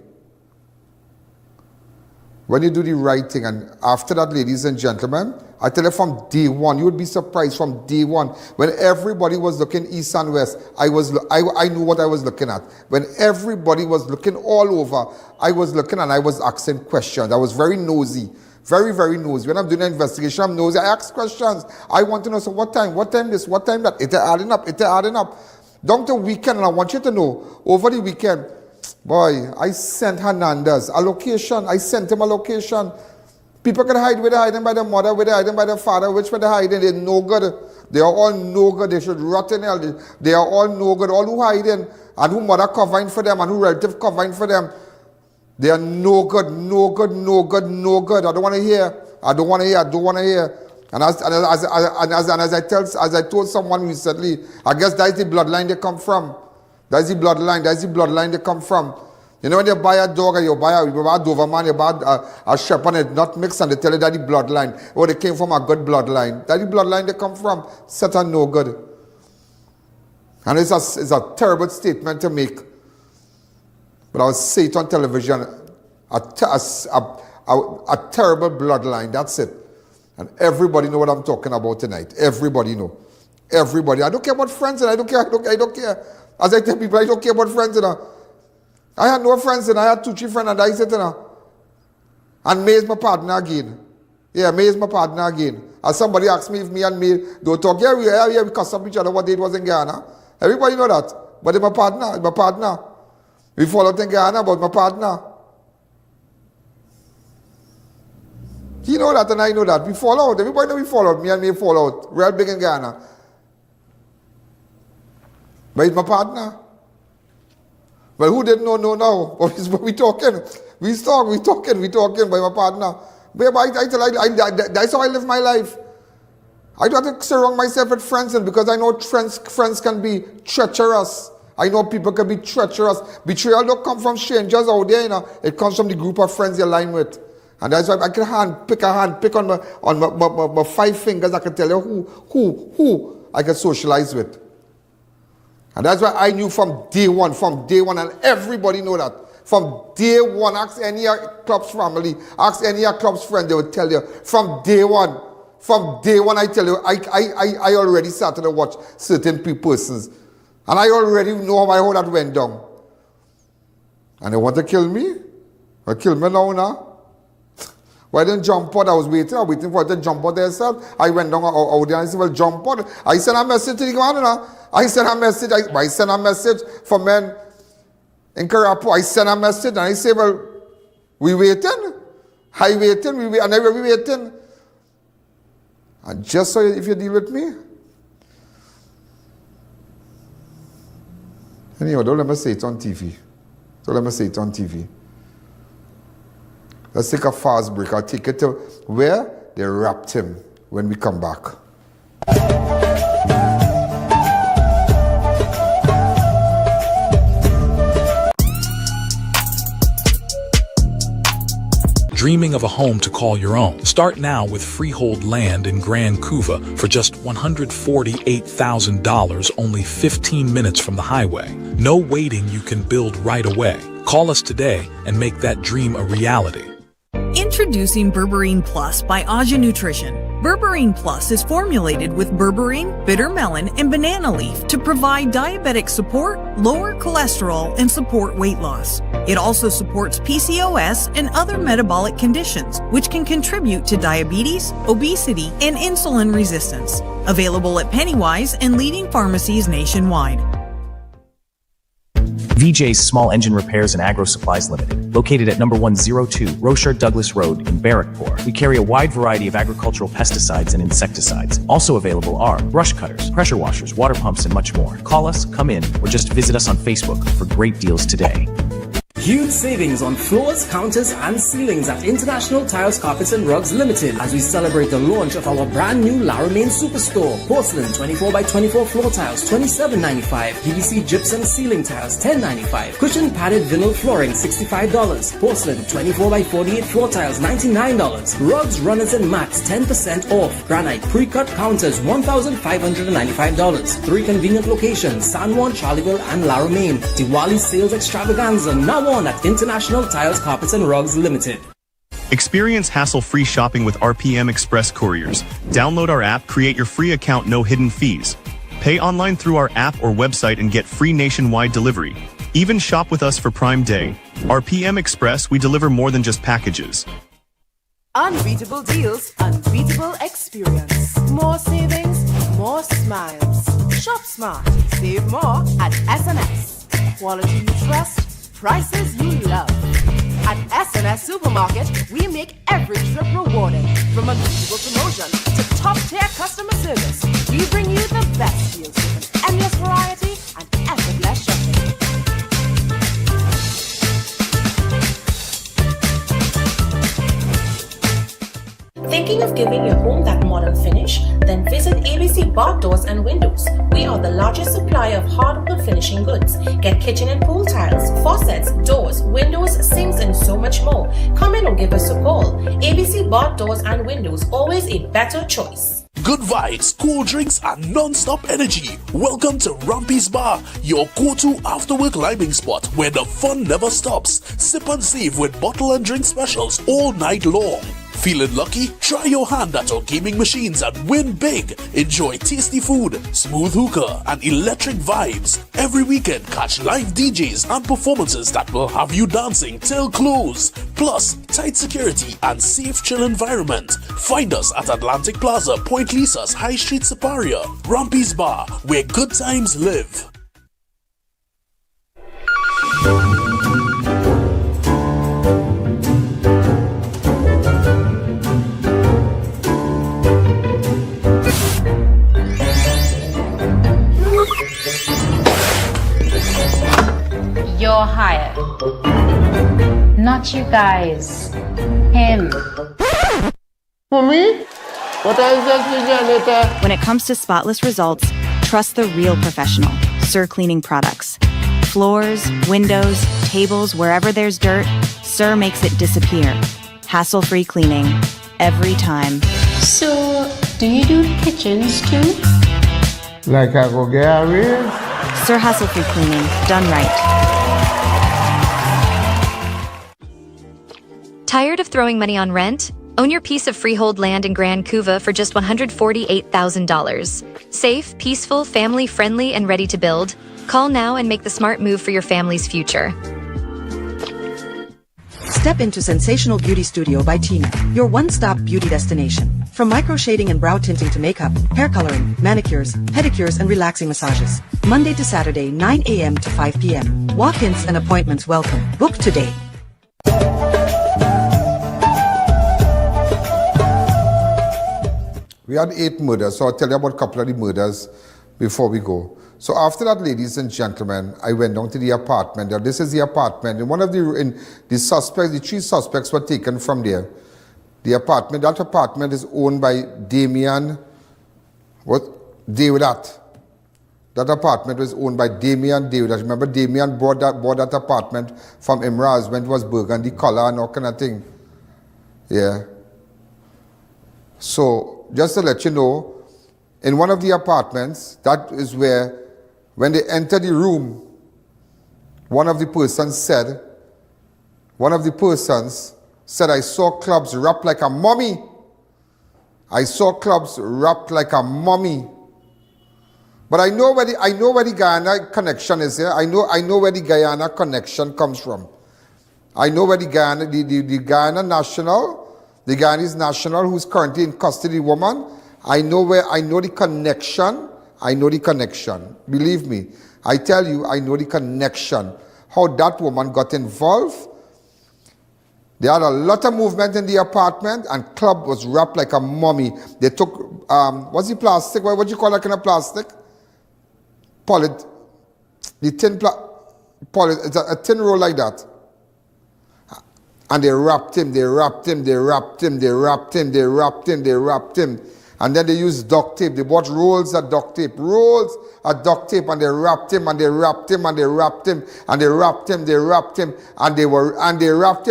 and after that, ladies and gentlemen, I tell you from day one, you would be surprised from day one. When everybody was looking east and west, I knew what I was looking at. When everybody was looking all over, I was looking and I was asking questions. I was very nosy. Very, very nosy. When I'm doing an investigation, I'm nosy. I ask questions. I want to know, so what time this, what time that? It's adding up. Down to weekend, and I want you to know, over the weekend, boy, I sent Hernandez a location. I sent him a location. People can hide where they're hiding by their mother, where they're hiding by their father, which way they're hiding. They're no good. They are all no good. They should rot in hell. They are all no good. All who hiding and who mother covering for them and who relative covering for them, they are no good. I don't want to hear. And as I told someone recently, I guess that's the bloodline they come from. That's the bloodline they come from. You know when you buy a dog or you buy a Doberman, you buy a shepherd and it's not mixed and they tell you that the bloodline, they came from a good bloodline. That's the bloodline they come from. Satan no good. And it's a terrible statement to make. But I will say it on television, a terrible bloodline, that's it. And everybody know what I'm talking about tonight. Everybody know. Everybody. I don't care about friends and I don't care. As I tell people, I don't care about friends. I had no friends and I had 2-3 friends and I said, and May is my partner again. Yeah, May is my partner again. As somebody asked me if me and May don't talk, we cuss up each other what day it was in Guyana. Everybody know that. But it's my partner. We fall out in Guyana, but my partner. He know that and I know that. We fall out. Everybody know we fall out. Me and May fall out. Real big in Guyana. But it's my partner. Well, who didn't know now? But we talking. We talking by my partner. But that's how I live my life. I don't have to surround myself with friends because I know friends can be treacherous. I know people can be treacherous. Betrayal don't come from strangers out there, It comes from the group of friends you align with. And that's why I can pick on my 5 fingers. I can tell you who I can socialize with. And that's why I knew from day one, and everybody know that. From day one, ask any club's family, ask any club's friend, they will tell you. From day one, I tell you, I already started to watch certain persons. And I already know how that went down. And they want to kill me? Or kill me now? Why didn't jump out? I was waiting for it to jump out themselves. I went down out there and I said, well, jump out. I sent a message to the governor. I sent a message for men in Karapu. I sent a message and I say, well, we waiting. And we waiting. And just so if you deal with me. Anyhow, don't let me say it on TV. Let's take a fast break. I'll take it to where they wrapped him when we come back. Dreaming of a home to call your own? Start now with freehold land in Grand Couva for just $148,000, only 15 minutes from the highway. No waiting, you can build right away. Call us today and make that dream a reality. Introducing Berberine Plus by Aja Nutrition. Berberine Plus is formulated with berberine, bitter melon, and banana leaf to provide diabetic support, lower cholesterol, and support weight loss. It also supports PCOS and other metabolic conditions, which can contribute to diabetes, obesity, and insulin resistance. Available at Pennywise and leading pharmacies nationwide. VJ's Small Engine Repairs and Agro Supplies Limited, located at number 102 Rocher Douglas Road in Barrackpore. We carry a wide variety of agricultural pesticides and insecticides. Also available are brush cutters, pressure washers, water pumps, and much more. Call us, come in, or just visit us on Facebook for great deals today. Huge savings on floors, counters, and ceilings at International Tiles, Carpets and Rugs Limited as we celebrate the launch of our brand new I.A.N Superstore. Porcelain 24x24 floor tiles, $27.95. PVC gypsum ceiling tiles, $10.95. Cushion padded vinyl flooring, $65. Porcelain 24x48 floor tiles, $99. Rugs, runners, and mats, 10% off. Granite pre-cut counters, $1,595. 3 convenient locations: San Juan, Charleville, and I.A.N. Diwali sales extravaganza now on at International Tiles, Carpets and Rugs Limited. Experience hassle-free shopping with RPM Express Couriers. Download our app, create your free account, no hidden fees. Pay online through our app or website and get free nationwide delivery. Even shop with us for Prime Day. RPM Express, we deliver more than just packages. Unbeatable deals, unbeatable experience. More savings, more smiles. Shop smart, save more at SNS. Quality you trust, prices you love. At SNS Supermarket, we make every trip rewarding. From unbeatable promotion to top-tier customer service, we bring you the best deals with an endless variety and effortless shopping. Thinking of giving your home that modern finish? Then visit ABC Bar Doors and Windows. We are the largest supplier of hardwood finishing goods. Get kitchen and pool tiles, faucets, doors, windows, sinks, and so much more. Come in or give us a call. ABC Bar Doors and Windows, always a better choice. Good vibes, cool drinks, and non-stop energy. Welcome to Rumpy's Bar, your go-to after-work liming spot where the fun never stops. Sip and save with bottle and drink specials all night long. Feeling lucky? Try your hand at our gaming machines and win big. Enjoy tasty food, smooth hookah, and electric vibes. Every weekend, catch live DJs and performances that will have you dancing till close. Plus, tight security and safe chill environment. Find us at Atlantic Plaza, Point Lisas, High Street, Superior. Rumpy's Bar, where good times live. You're hired. Not you guys. Him. For me? What I just later. When it comes to spotless results, trust the real professional, Sir Cleaning Products. Floors, windows, tables, wherever there's dirt, Sir makes it disappear. Hassle-free cleaning. Every time. So, do you do kitchens too? Like I go get a raise? Sir Hassle-Free Cleaning, done right. Tired of throwing money on rent? Own your piece of freehold land in Grand Couva for just $148,000. Safe, peaceful, family-friendly, and ready to build. Call now and make the smart move for your family's future. Step into Sensational Beauty Studio by Tina, your one-stop beauty destination. From micro shading and brow tinting to makeup, hair coloring, manicures, pedicures, and relaxing massages. Monday to Saturday, 9 a.m. to 5 p.m. Walk-ins and appointments welcome. Book today. We had 8 murders, so I'll tell you about a couple of the murders before we go. So after that, ladies and gentlemen, I went down to the apartment. Now, this is the apartment. And one of the suspects, the 3 suspects were taken from there. The apartment, that apartment is owned by Damian, Davidat. That apartment was owned by Damian Davidat. Remember, Damian bought that apartment from Imraz when it was burgundy color and all kind of thing. Yeah. So, just to let you know, in one of the apartments, that is where, when they entered the room, one of the persons said, I saw clubs wrapped like a mummy. I saw clubs wrapped like a mummy. But I know where the Guyana connection is here. I know where the Guyana connection comes from. I know where the Guyana national, the Guyanese national who's currently in custody, woman. I know the connection. I know the connection. Believe me. I tell you, I know the connection. How that woman got involved. They had a lot of movement in the apartment, and club was wrapped like a mummy. They took, what's the plastic? What do you call that kind of plastic? It's a tin roll like that. And they wrapped him. And then they used duct tape. They bought rolls of duct tape, and they wrapped him, and they wrapped him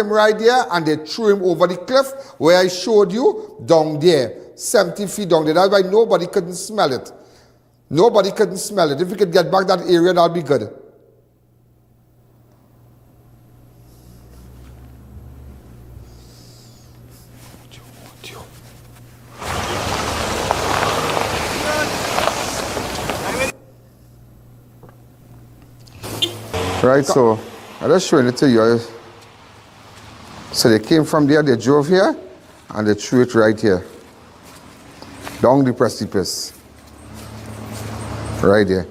right there, and they threw him over the cliff where I showed you, down there, 70 feet down there. That's why nobody couldn't smell it. Nobody couldn't smell it. If we could get back that area, that'd be good. Right, so I'm just showing it to you. So they came from there, they drove here, and they threw it right here. Down the precipice. Right there.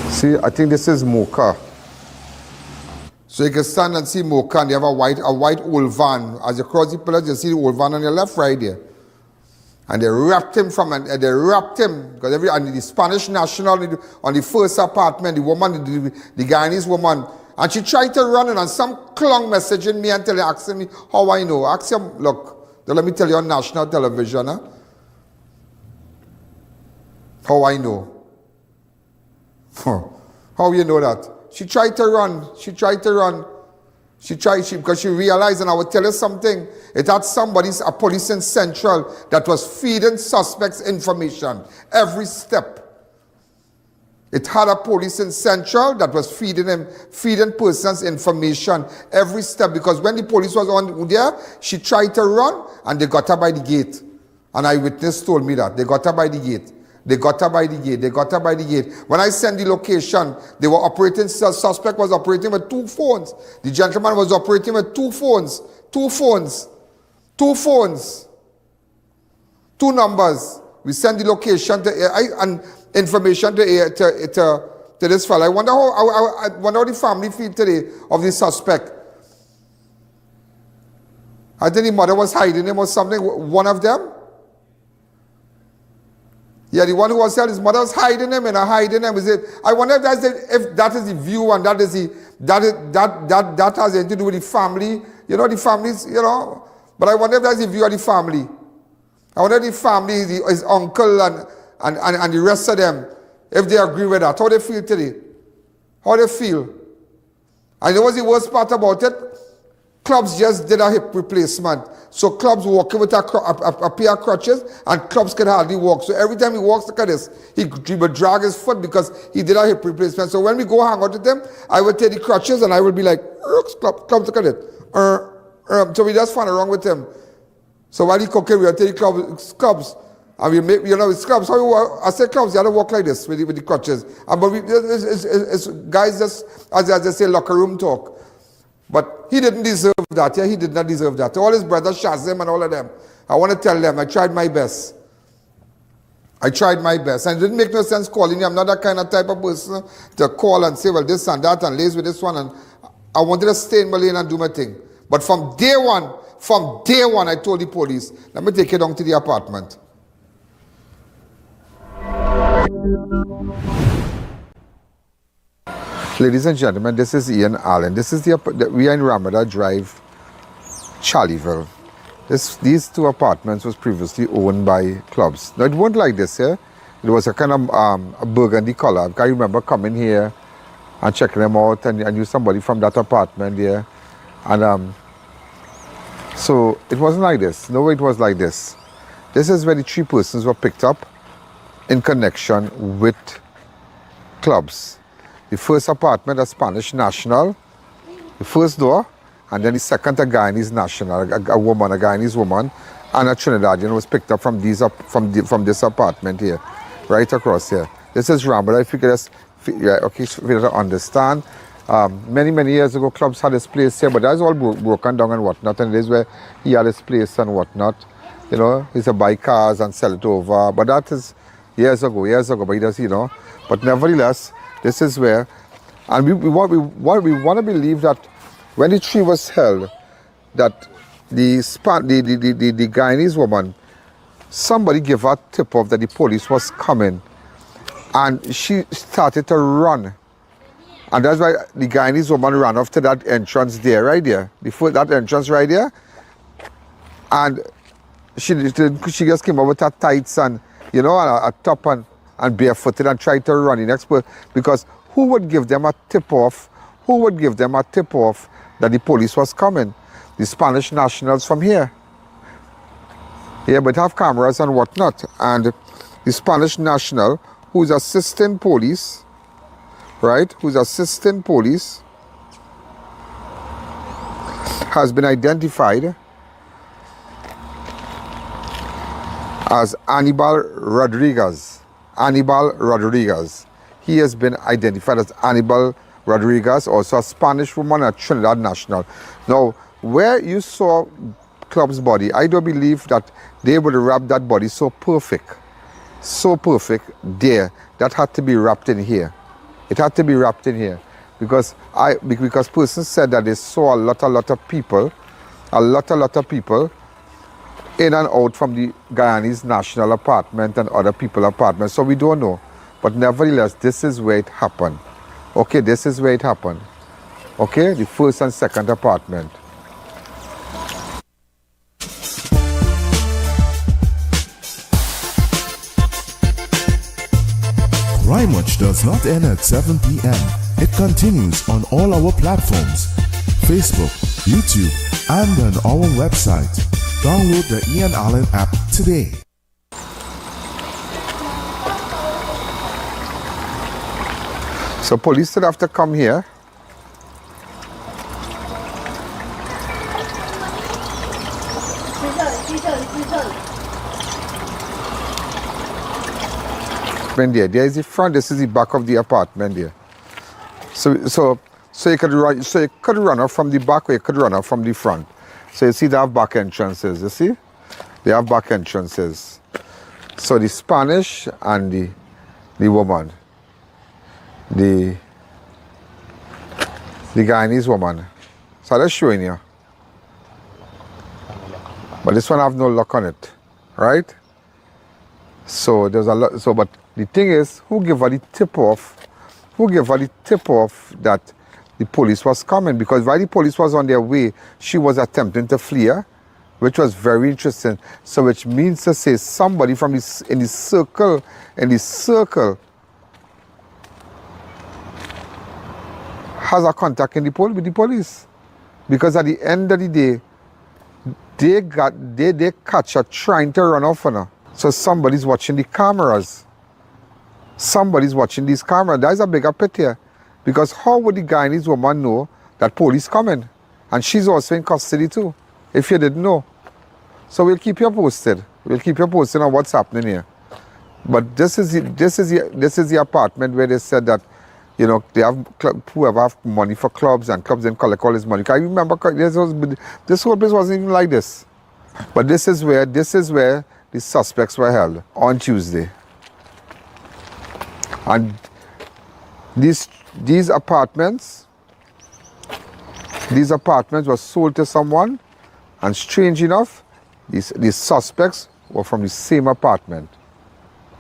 See, I think this is Mocha. So you can stand and see Mocha, and they have a white old van. As you cross the pillars, you see the old van on your left right there. And they wrapped him because and the Spanish national on the first apartment, the woman, the Guyanese woman, and she tried to run in, and some clown messaging me and asking me how I know. Ask him, look, let me tell you on national television, how I know. How you know that? She tried to run. Because she realized, and I will tell you something, it had a police in Central that was feeding suspects information every step. It had a police in Central that was feeding persons information every step, because when the police was on there, she tried to run, and they got her by the gate. An eyewitness told me that. They got her by the gate. When I sent the location, suspect was operating with 2 phones. The gentleman was operating with 2 phones. 2 numbers. We sent the location and information to this fellow. I wonder how the family feel today of the suspect. I think the mother was hiding him or something, one of them. Yeah, the one who was telling his mother was hiding him. I wonder if that is the view, and that has anything to do with the family. The families, But I wonder if that's the view of the family. I wonder if the family, his uncle and the rest of them, if they agree with that. How they feel today? How they feel? And you know what's the worst part about it? Clubs just did a hip replacement. So Clubs walking with a pair of crutches, and Clubs can hardly walk. So every time he walks, look at this, he would drag his foot because he did a hip replacement. So when we go hang out with him, I would take the crutches and I would be like, Clubs, look at it. So we just fun around with him. So while he cooking, we would take the Clubs. And we make, it's Clubs. I say Clubs, you have to walk like this with the crutches. But it's guys just, as they say, locker room talk. But he didn't deserve that. Yeah, he did not deserve that. All his brothers, Shazim and all of them. I want to tell them, I tried my best. I tried my best. And it didn't make no sense calling you. I'm not that kind of type of person to call and say, well, this and that, and lays with this one. And I wanted to stay in my lane and do my thing. But from day one, I told the police, let me take you down to the apartment. Ladies and gentlemen, this is Ian Alleyne. This is we are in Ramada Drive, Charleville. These two apartments was previously owned by Clubs. Now it wasn't like this here. It was a kind of a burgundy color. I remember coming here and checking them out, and I knew somebody from that apartment here. And so it wasn't like this. No, it was like this. This is where the three persons were picked up in connection with Clubs. The first apartment, a Spanish national, the first door, and then the second, a Guyanese national, a Guyanese woman, and a Trinidadian was picked up from this apartment here, right across here. This is Robbery. If you could just, okay, for you to understand, many years ago, Clubs had this place here, but that's all broken down and whatnot, and this is where he had his place and whatnot. You know, he used to buy cars and sell it over, but that is years ago, but he does, you know, but nevertheless, this is where, and we want to believe that when the tree was held, that the Guyanese woman, somebody gave her a tip off that the police was coming, and she started to run, and that's why the Guyanese woman ran off to that entrance there, right there, before that entrance right there, and she just came over with her tights and a top and barefooted and tried to run the next person, because who would give them a tip off? Who would give them a tip off that the police was coming? The Spanish nationals from here. Yeah, but have cameras and whatnot. And the Spanish national, who's assistant police, right? Who's assistant police, has been identified as Anibal Rodriguez. He has been identified as Anibal Rodriguez, also a Spanish woman, a Trinidad national. Now, where you saw Club's body, I don't believe that they would wrap that body so perfect there. That had to be wrapped in here. It had to be wrapped in here because persons said that they saw a lot of people in and out from the Guyanese national apartment and other people's apartments. So we don't know. But nevertheless, this is where it happened. Okay, this is where it happened. Okay, the first and second apartment. Crime Watch does not end at 7 p.m. It continues on all our platforms, Facebook, YouTube, and on our website. Download the Ian Alleyne app today. So police would have to come here. There is the front. This is the back of the apartment there. So you could run off from the back, or you could run off from the front. So you see they have back entrances. You see, they have back entrances. So the Spanish and the woman, the Guyanese woman. So that's showing you. But this one have no lock on it, right? So there's a lot. So, but the thing is, who gave her the tip off? Who gave her the tip off that the police was coming? Because while the police was on their way, she was attempting to flee, which was very interesting. So, which means to say somebody from in the circle has a contact with the police. Because at the end of the day, they catch her trying to run off on her. So somebody's watching the cameras. Somebody's watching these cameras. That is a bigger pit here. Because how would the Guyanese woman know that police coming? And she's also in custody too, if you didn't know. So we'll keep you posted. We'll keep you posted on what's happening here. But this is the apartment where they said that, you know, they have whoever have money for clubs and clubs and collect all this money. I remember this whole place wasn't even like this. But this is where the suspects were held on Tuesday. And these apartments were sold to someone, and strange enough, these suspects were from the same apartment.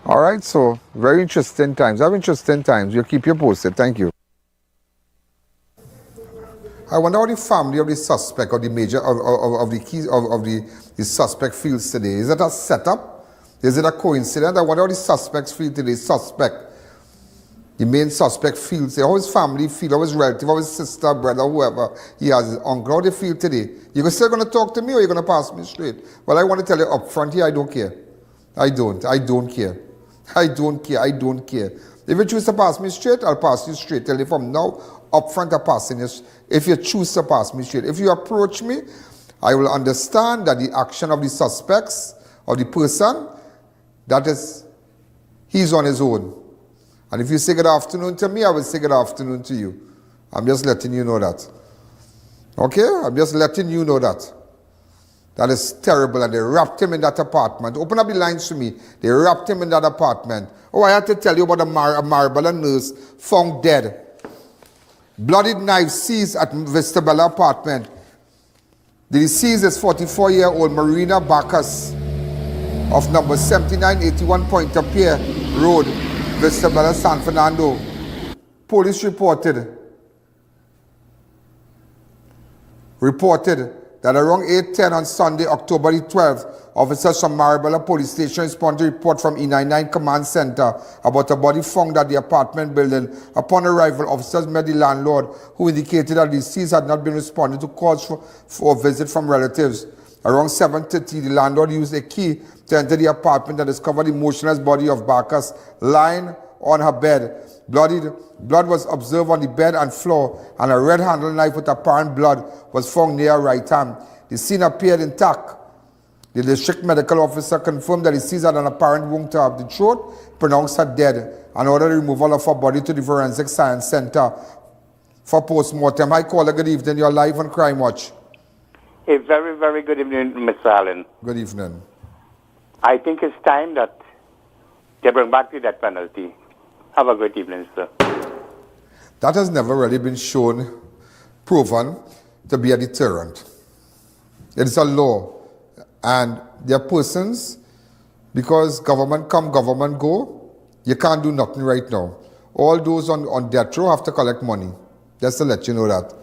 All right, so very interesting times. Have interesting times. We'll keep you posted. Thank you. I wonder how the family of the suspect or the major of the suspect feels today. Is it a setup? Is it a coincidence? I wonder how the suspects feel today. The main suspect feels, how his family feel, how his relative, how his sister, brother, whoever he has, his uncle, how they feel today. You're still going to talk to me or you're going to pass me straight? Well, I want to tell you up front here, I don't care. I don't care. If you choose to pass me straight, I'll pass you straight. Tell you from now, up front, I'm passing you. If you choose to pass me straight. If you approach me, I will understand that the action of the suspects, of the person, that is, he's on his own. And if you say good afternoon to me, I will say good afternoon to you. I'm just letting you know that. Okay? I'm just letting you know that. That is terrible. And they wrapped him in that apartment. Open up the lines to me. They wrapped him in that apartment. Oh, I had to tell you about a Maribela nurse found dead. Bloodied knife seized at Vista Bella apartment. The deceased is 44-year-old Marina Bacchus of number 7981 Pointer Pier Road, Vista Bella, San Fernando. Police reported that around 8:10 on Sunday, October the 12th, officers from Maribela Police Station responded to a report from E99 Command Center about a body found at the apartment building. Upon arrival, officers met the landlord, who indicated that the deceased had not been responding to calls for a visit from relatives. Around 7:30, the landlord used a key to enter the apartment and discovered the motionless body of Bacchus lying on her bed. Blood was observed on the bed and floor, and a red-handled knife with apparent blood was found near her right hand. The scene appeared intact. The district medical officer confirmed that the deceased had an apparent wound to the throat, pronounced her dead, and ordered the removal of her body to the Forensic Science Center for post-mortem. Hi, caller, good evening. You're live on Crime Watch. A very, very good evening, Mr. Allen. Good evening. I think it's time that they bring back the death penalty. Have a great evening, sir. That has never really been proven to be a deterrent. It is a law. And there are persons, because government come, government go, you can't do nothing right now. All those on death row have to collect money. Just to let you know that.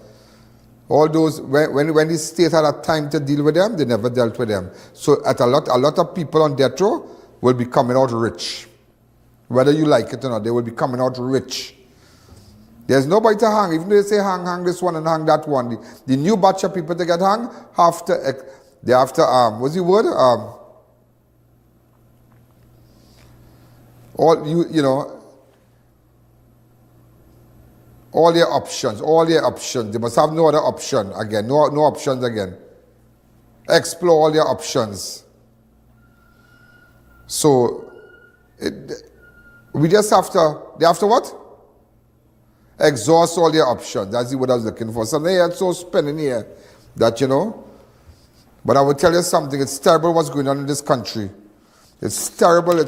All those, when the state had a time to deal with them, they never dealt with them. So a lot of people on death row will be coming out rich. Whether you like it or not, they will be coming out rich. There's nobody to hang. Even though they say hang this one and hang that one. The new batch of people to get hung what's the word? All their options. They must have no other option again. No options again. Explore all their options. So, we just have to what? Exhaust all their options. That's what I was looking for. Something here so spinning here that, But I will tell you something. It's terrible what's going on in this country. It's terrible.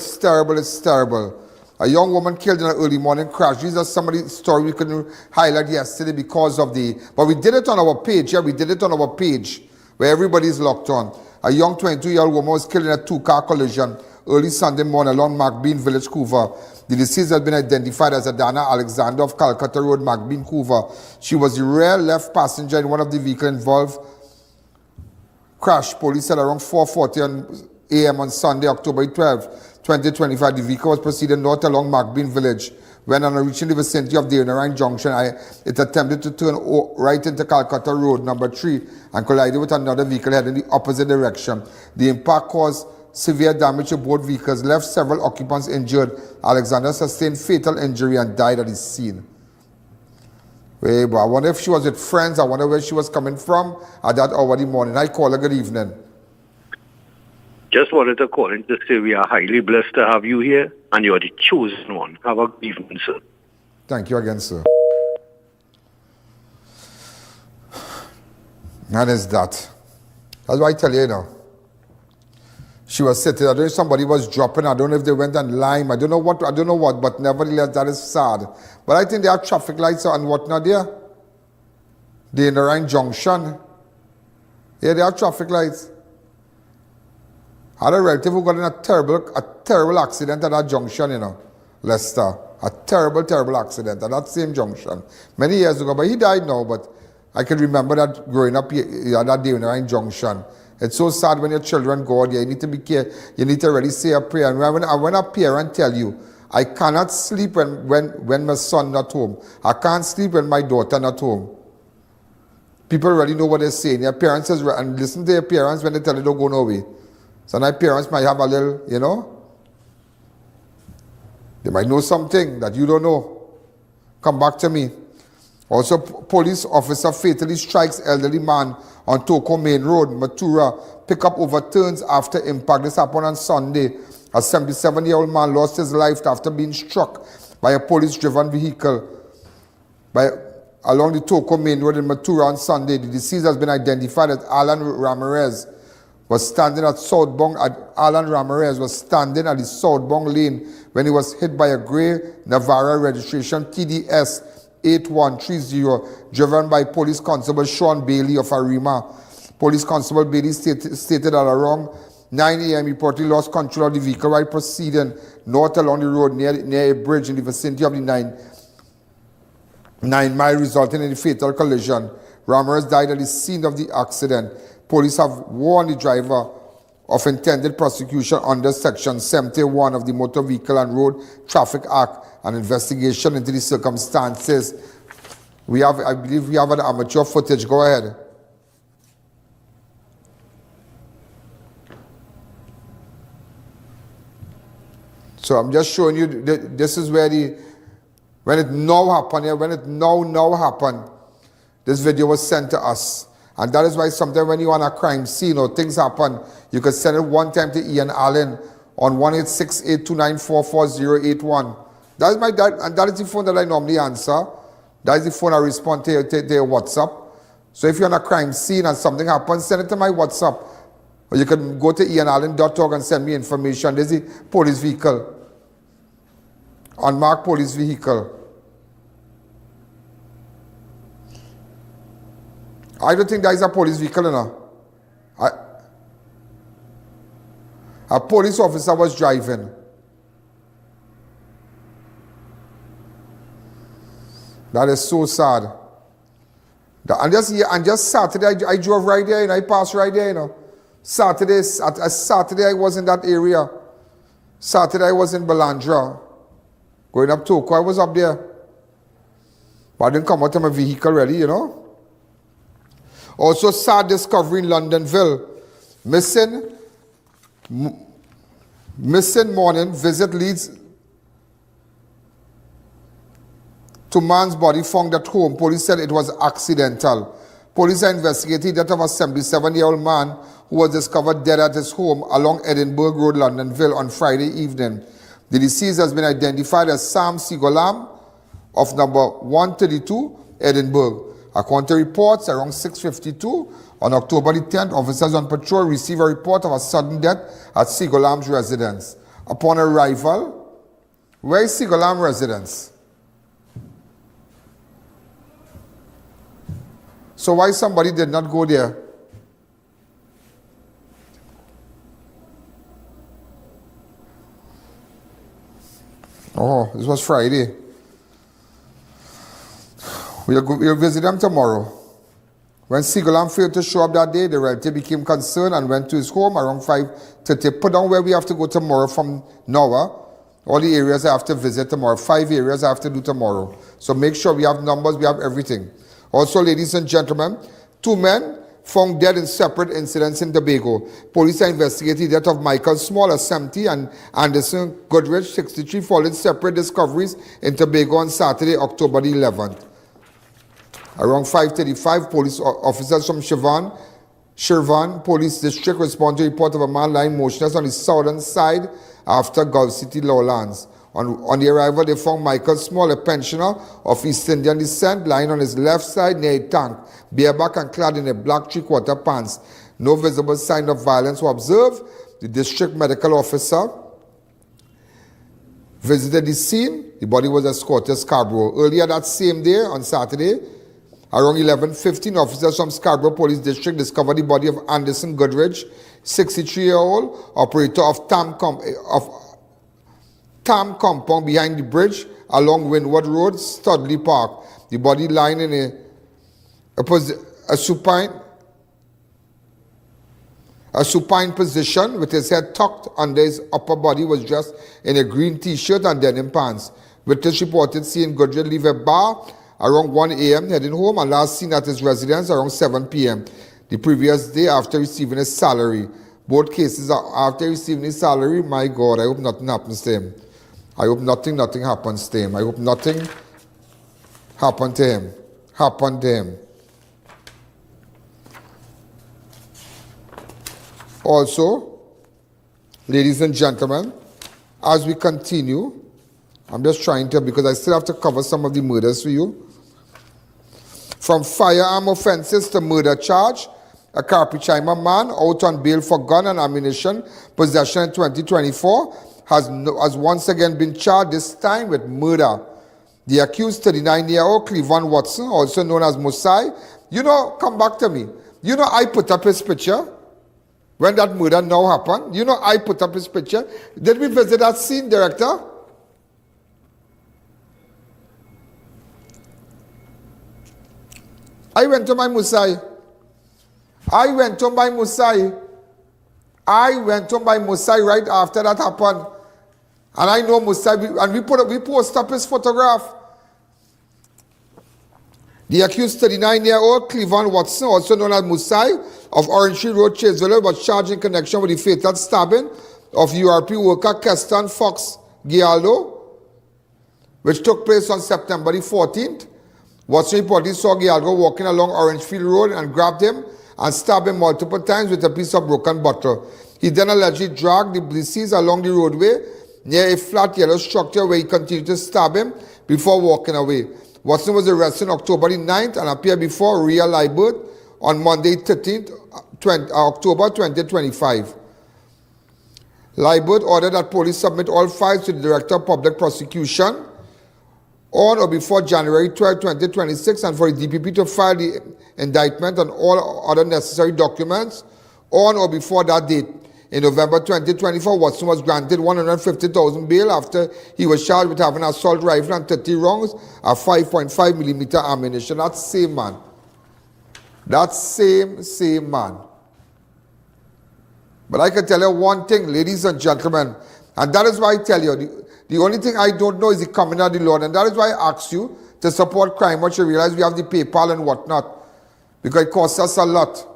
A young woman killed in an early morning crash. These are some of the story we couldn't highlight yesterday because of but we did it on our page. Yeah, we did it on our page where everybody's locked on. A young 22-year-old woman was killed in a two-car collision early Sunday morning along McBean Village, Couva. The deceased has been identified as Adana Alexander of Calcutta Road, McBean, Couva. She was the rear left passenger in one of the vehicles involved. Crash, police said around 4:40 a.m. on Sunday, October 12, 2025. The vehicle was proceeding north along McBean Village When on reaching the vicinity of the Ian Junction, it attempted to turn right into Calcutta Road, number 3, and collided with another vehicle heading in the opposite direction. The impact caused severe damage to both vehicles, left several occupants injured. Alexander sustained fatal injury and died at the scene. Wait, but I wonder if she was with friends. I wonder where she was coming from at that hour of the morning. Hi, caller, good evening. Just wanted to call in to say we are highly blessed to have you here, and you are the chosen one. Have a good evening, sir. Thank you again, sir. And it's that. That's why I tell you now. She was sitting, I don't know if somebody was dropping, I don't know if they went on lime, I don't know what, but nevertheless, that is sad. But I think there are traffic lights and whatnot there. The Ian Junction. Yeah, there are traffic lights. I had a relative who got in a terrible accident at that junction, you know, Leicester. A terrible accident at that same junction. Many years ago, but he died now, but I can remember that growing up here, that day in the Junction. It's so sad when your children go out there. You need to be careful. You need to really say a prayer. And when a parent tell you, I cannot sleep when my son not home. I can't sleep when my daughter not home. People really know what they're saying. Your parents and listen to your parents when they tell you don't go nowhere. So now parents might have a little, you know, they might know something that you don't know. Come back to me. Also, police officer fatally strikes elderly man on Toko Main Road, Matura. Pickup overturns after impact. This happened on Sunday. A 77-year-old man lost his life after being struck by a police-driven vehicle along the Toko Main Road in Matura on Sunday. The deceased has been identified as Alan Ramirez. Alan Ramirez was standing at the southbound lane when he was hit by a grey Navara registration TDS 8130 driven by Police Constable Sean Bailey of Arima. Police Constable Bailey stated that around 9 a.m. he reportedly lost control of the vehicle while proceeding north along the road near a bridge in the vicinity of the 9 Mile, resulting in a fatal collision. Ramirez died at the scene of the accident. Police have warned the driver of intended prosecution under Section 71 of the Motor Vehicle and Road Traffic Act. An investigation into the circumstances. I believe we have an amateur footage. Go ahead. So I'm just showing you, this is where when it now happened, this video was sent to us. And that is why sometimes when you're on a crime scene or things happen, you can send it one time to Ian Alleyne on 1-868-294-4081. That is and that is the phone that I normally answer. That is the phone I respond to your WhatsApp. So if you're on a crime scene and something happens, send it to my WhatsApp. Or you can go to ianalleyne.org and send me information. There's the police vehicle. Unmarked police vehicle. I don't think that is a police vehicle, you know. A police officer was driving. That is so sad. And just Saturday, I drove right there, and I passed right there, you know. Saturday I was in that area. Saturday I was in Balandra. Going up Toko, I was up there. But I didn't come out of my vehicle really, you know. Also sad discovery in Londonville. Missing morning, visit leads to man's body found at home. Police said it was accidental. Police are investigating the death of a 77-year-old man who was discovered dead at his home along Edinburgh Road, Londonville on Friday evening. The deceased has been identified as Sam Sigolam of number 132 Edinburgh. According to reports, around 6:52 on October the 10th, officers on patrol received a report of a sudden death at Sigolam's residence. Upon arrival, where is Sigolam's residence? So why somebody did not go there? Oh, this was Friday. We'll visit them tomorrow. When Sigolam failed to show up that day, the relative became concerned and went to his home around 5:30. Put down where we have to go tomorrow from Noah. All the areas I have to visit tomorrow. 5 areas I have to do tomorrow. So make sure we have numbers, we have everything. Also, ladies and gentlemen, 2 men found dead in separate incidents in Tobago. Police are investigating the death of Michael Small, 70, and Anderson Goodrich, 63, following separate discoveries in Tobago on Saturday, October the 11th. Around 5:35, police officers from Shirvan Police District responded to a report of a man lying motionless on the southern side after Gulf City lowlands. On the arrival, they found Michael Small, a pensioner of East Indian descent, lying on his left side near a tank, bareback and clad in a black three-quarter pants. No visible sign of violence were observed. The district medical officer visited the scene. The body was escorted to Scarborough. Earlier that same day, on Saturday, around 11:15, officers from Scarborough Police District discovered the body of Anderson Goodrich, 63-year-old operator of Tam Compound behind the bridge along Windward Road, Studley Park. The body lying in a supine position with his head tucked under his upper body, was dressed in a green t-shirt and denim pants. Witness reported seeing Goodrich leave a bar around 1 a.m. heading home and last seen at his residence around 7 p.m. the previous day after receiving his salary. Both cases are after receiving his salary. My God, I hope nothing happens to him. I hope nothing happens to him. I hope nothing happened to him. Also, ladies and gentlemen, as we continue, I'm just trying to, because I still have to cover some of the murders for you. From firearm offenses to murder charge, a Carpichima man out on bail for gun and ammunition possession in 2024 has once again been charged, this time with murder. The accused, 39-year-old Cleveland Watson, also known as Musai, come back to me. I put up his picture when that murder now happened. I put up his picture. Did we visit that scene, director? I went to my Musai right after that happened. And I know Musai, and we post up his photograph. The accused, 39-year-old Cleveland Watson, also known as Musai, of Orange Tree Road, Charleville, was charged in connection with the fatal stabbing of URP worker Keston Fox Giallo, which took place on September the 14th. Watson reportedly saw Giallo walking along Orangefield Road and grabbed him and stabbed him multiple times with a piece of broken bottle. He then allegedly dragged the deceased along the roadway near a flat yellow structure where he continued to stab him before walking away. Watson was arrested on October the 9th and appeared before Rhea Liebert on Monday 13th October 2025. Liebert ordered that police submit all files to the Director of Public Prosecution on or before January 12, 2026, and for the DPP to file the indictment and all other necessary documents on or before that date. In November 2024, Watson was granted $150,000 bail after he was charged with having an assault rifle and 30 rounds of 5.5mm ammunition. That same man. That same man. But I can tell you one thing, ladies and gentlemen, and that is why I tell you, the only thing I don't know is the coming of the Lord, and that is why I ask you to support Crime Watch. You realize we have the PayPal and whatnot, because it costs us a lot.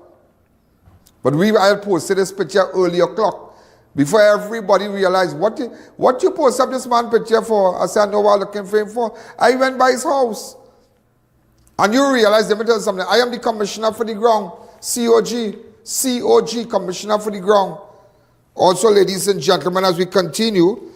But I posted this picture early o'clock, before everybody realized what you post up this man picture for. I said, I know what I'm looking for him for. I went by his house. And you realize, let me tell you something, I am the commissioner for the ground, COG, commissioner for the ground. Also, ladies and gentlemen, as we continue,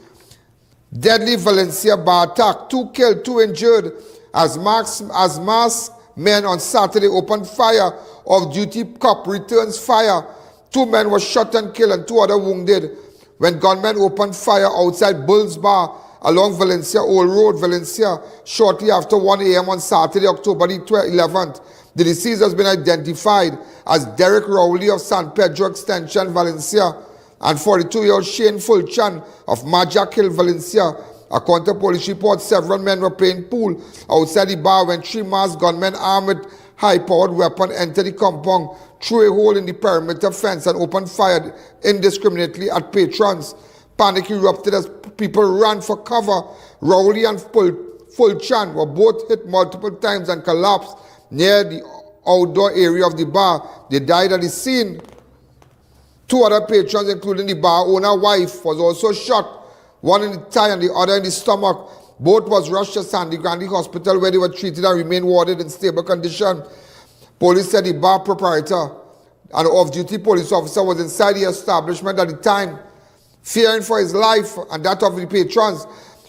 deadly Valencia bar attack, 2 killed, 2 injured, as masked men on Saturday opened fire. Off-duty cop returns fire. 2 men were shot and killed and 2 others wounded when gunmen opened fire outside Bull's Bar along Valencia Old Road, Valencia, shortly after 1 a.m. on Saturday, October the 11th. The deceased has been identified as Derek Rowley of San Pedro Extension, Valencia, and 42-year-old Shane Fulchan of Majak Hill, Valencia. According to police reports, several men were playing pool outside the bar when 3 masked gunmen armed with high-powered weapon entered the compound, through a hole in the perimeter fence and opened fire indiscriminately at patrons. Panic erupted as people ran for cover. Rowley and Fulchan were both hit multiple times and collapsed near the outdoor area of the bar. They died at the scene. 2 other patrons, including the bar owner's wife, was also shot, one in the thigh and the other in the stomach. Both was rushed to Sandy Grande Hospital where they were treated and remained warded in stable condition. Police said the bar proprietor, an off-duty police officer, was inside the establishment at the time. Fearing for his life and that of the patrons,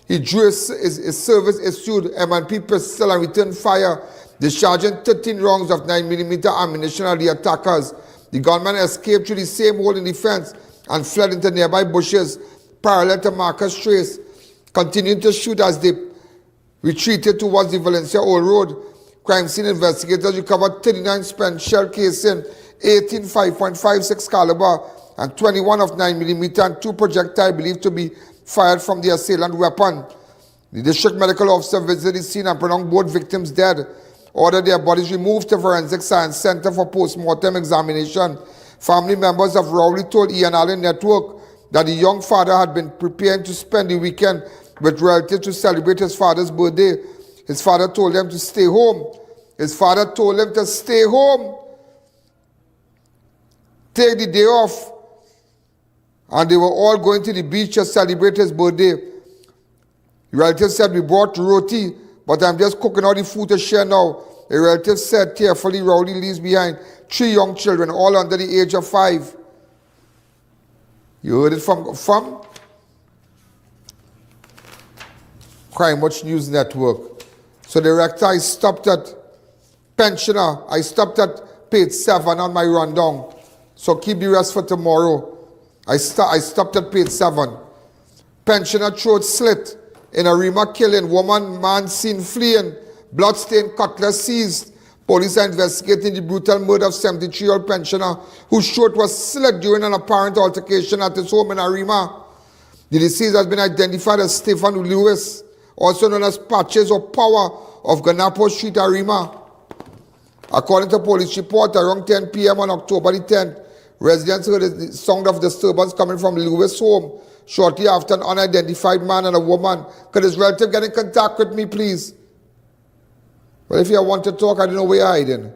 he drew his service-issued M&P pistol and returned fire, discharging 13 rounds of 9mm ammunition at the attackers. The gunman escaped through the same hole in the fence and fled into nearby bushes, parallel to Marcus Trace, continuing to shoot as they retreated towards the Valencia Old Road. Crime scene investigators recovered 39 spent shell casing, 18 5.56 caliber, and 21 of 9mm and 2 projectiles believed to be fired from the assailant weapon. The district medical officer visited the scene and pronounced both victims dead, ordered their bodies removed to Forensic Science Center for post-mortem examination. Family members of Rowley told Ian Alleyne Network that the young father had been preparing to spend the weekend with relatives to celebrate his father's birthday. His father told them to stay home. His father told him to stay home, take the day off, and they were all going to the beach to celebrate his birthday. The relative said, we brought roti, but I'm just cooking all the food to share now. A relative said tearfully, Rowley leaves behind 3 young children, all under the age of 5. You heard it from Crime Watch News Network. So director, I stopped at pensioner. I stopped at page 7 on my rundown. So keep the rest for tomorrow. I stopped at page 7. Pensioner throat slit in a Rima killing. Man seen fleeing. Bloodstained cutlass seized. Police are investigating the brutal murder of 73-year-old pensioner whose throat was slit during an apparent altercation at his home in Arima. The deceased has been identified as Stephen Lewis, also known as Patches or Power of Ganapo Street, Arima. According to police report, around 10 p.m. on October the 10th, residents heard the sound of disturbance coming from Lewis' home. Shortly after, an unidentified man and a woman. Could his relative get in contact with me, please? Well, if you want to talk, I don't know where you're hiding.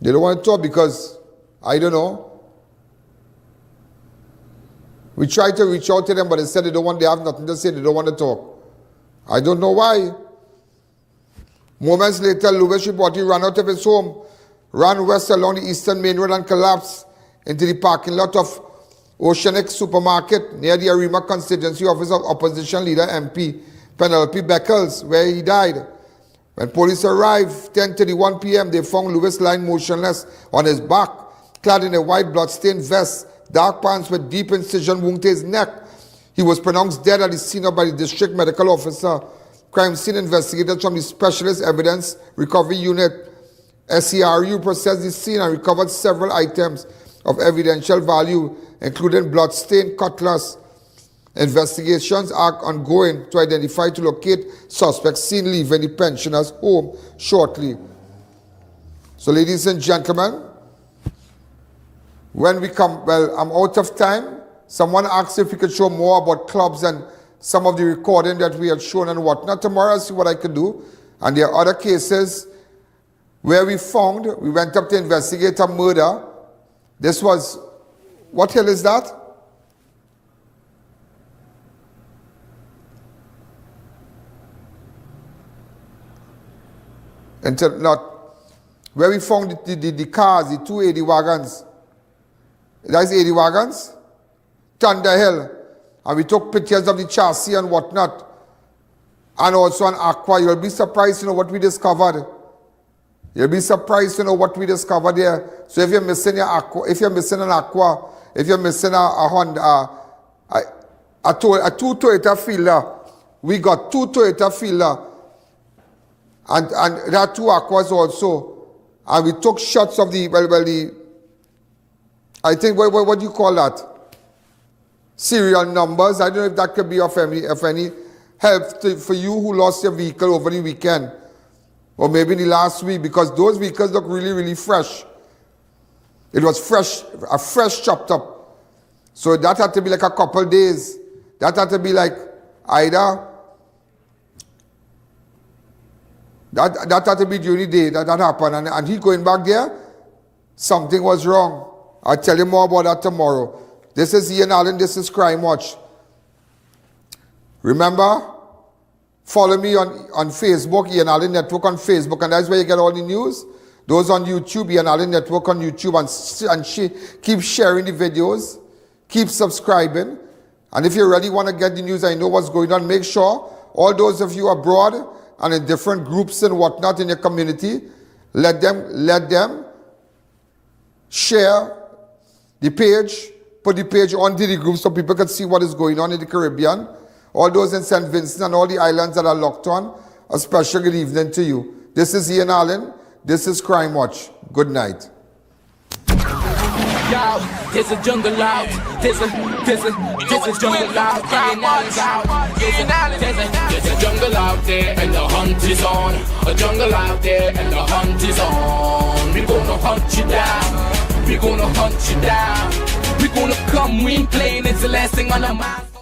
They don't want to talk because, I don't know. We tried to reach out to them, but they said they have nothing to say, they don't want to talk. I don't know why. Moments later, Lewis reportedly ran out of his home, ran west along the eastern main road and collapsed into the parking lot of Oceanic Supermarket near the Arima constituency office of opposition leader MP Penelope Beckles, where he died. When police arrived, 10:31 p.m., they found Lewis lying motionless on his back, clad in a white blood-stained vest, dark pants with deep incision wound to his neck. He was pronounced dead at the scene by the district medical officer. Crime scene investigators from the Specialist Evidence Recovery Unit, SERU, processed the scene and recovered several items of evidential value, including blood-stained cutlass. Investigations are ongoing to identify to locate suspects seen leaving the pensioner's home shortly. So, ladies and gentlemen, when we come, well, I'm out of time. Someone asked if we could show more about clubs and some of the recording that we had shown and whatnot. Tomorrow I'll see what I could do. And there are other cases where we went up to investigate a murder. This was, what hill is that? Where we found the cars, the 280 wagons. That's 80 wagons? Thunder Hill. And we took pictures of the chassis and whatnot. And also an aqua. You'll be surprised to know what we discovered. You'll be surprised to know what we discovered there. So if you're missing your aqua, if you're missing an aqua, if you're missing a Honda, a 2 Toyota Fielder, we got 2 Toyota Fielder. And there are 2 aquas also. And we took shots of the, I think, what do you call that? Serial numbers. I don't know if that could be of any help for you who lost your vehicle over the weekend. Or maybe in the last week, because those vehicles look really, really fresh. It was fresh, a fresh chopped up. So that had to be like a couple days. That had to be like either, that had to be during the day that happened. And he going back there, something was wrong. I'll tell you more about that tomorrow. This is Ian Alleyne, this is Crime Watch. Remember, follow me on Facebook, Ian Alleyne Network on Facebook, and that's where you get all the news. Those on YouTube, Ian Alleyne Network on YouTube, and keep sharing the videos. Keep subscribing. And if you really want to get the news and know what's going on, make sure all those of you abroad and in different groups and whatnot in your community, let them share the page, put the page onto the group so people can see what is going on in the Caribbean. All those in St. Vincent and all the islands that are locked on, a special good evening to you. This is Ian Alleyne. This is Crime Watch. Good night. Yo, there's a jungle out. There's a jungle out. Ian Alleyne's out. There's a jungle out there and the hunt is on. A jungle out there and the hunt is on. We're gonna hunt you down. We're gonna hunt you down. We're gonna come, we ain't playing, it's the last thing on our mind.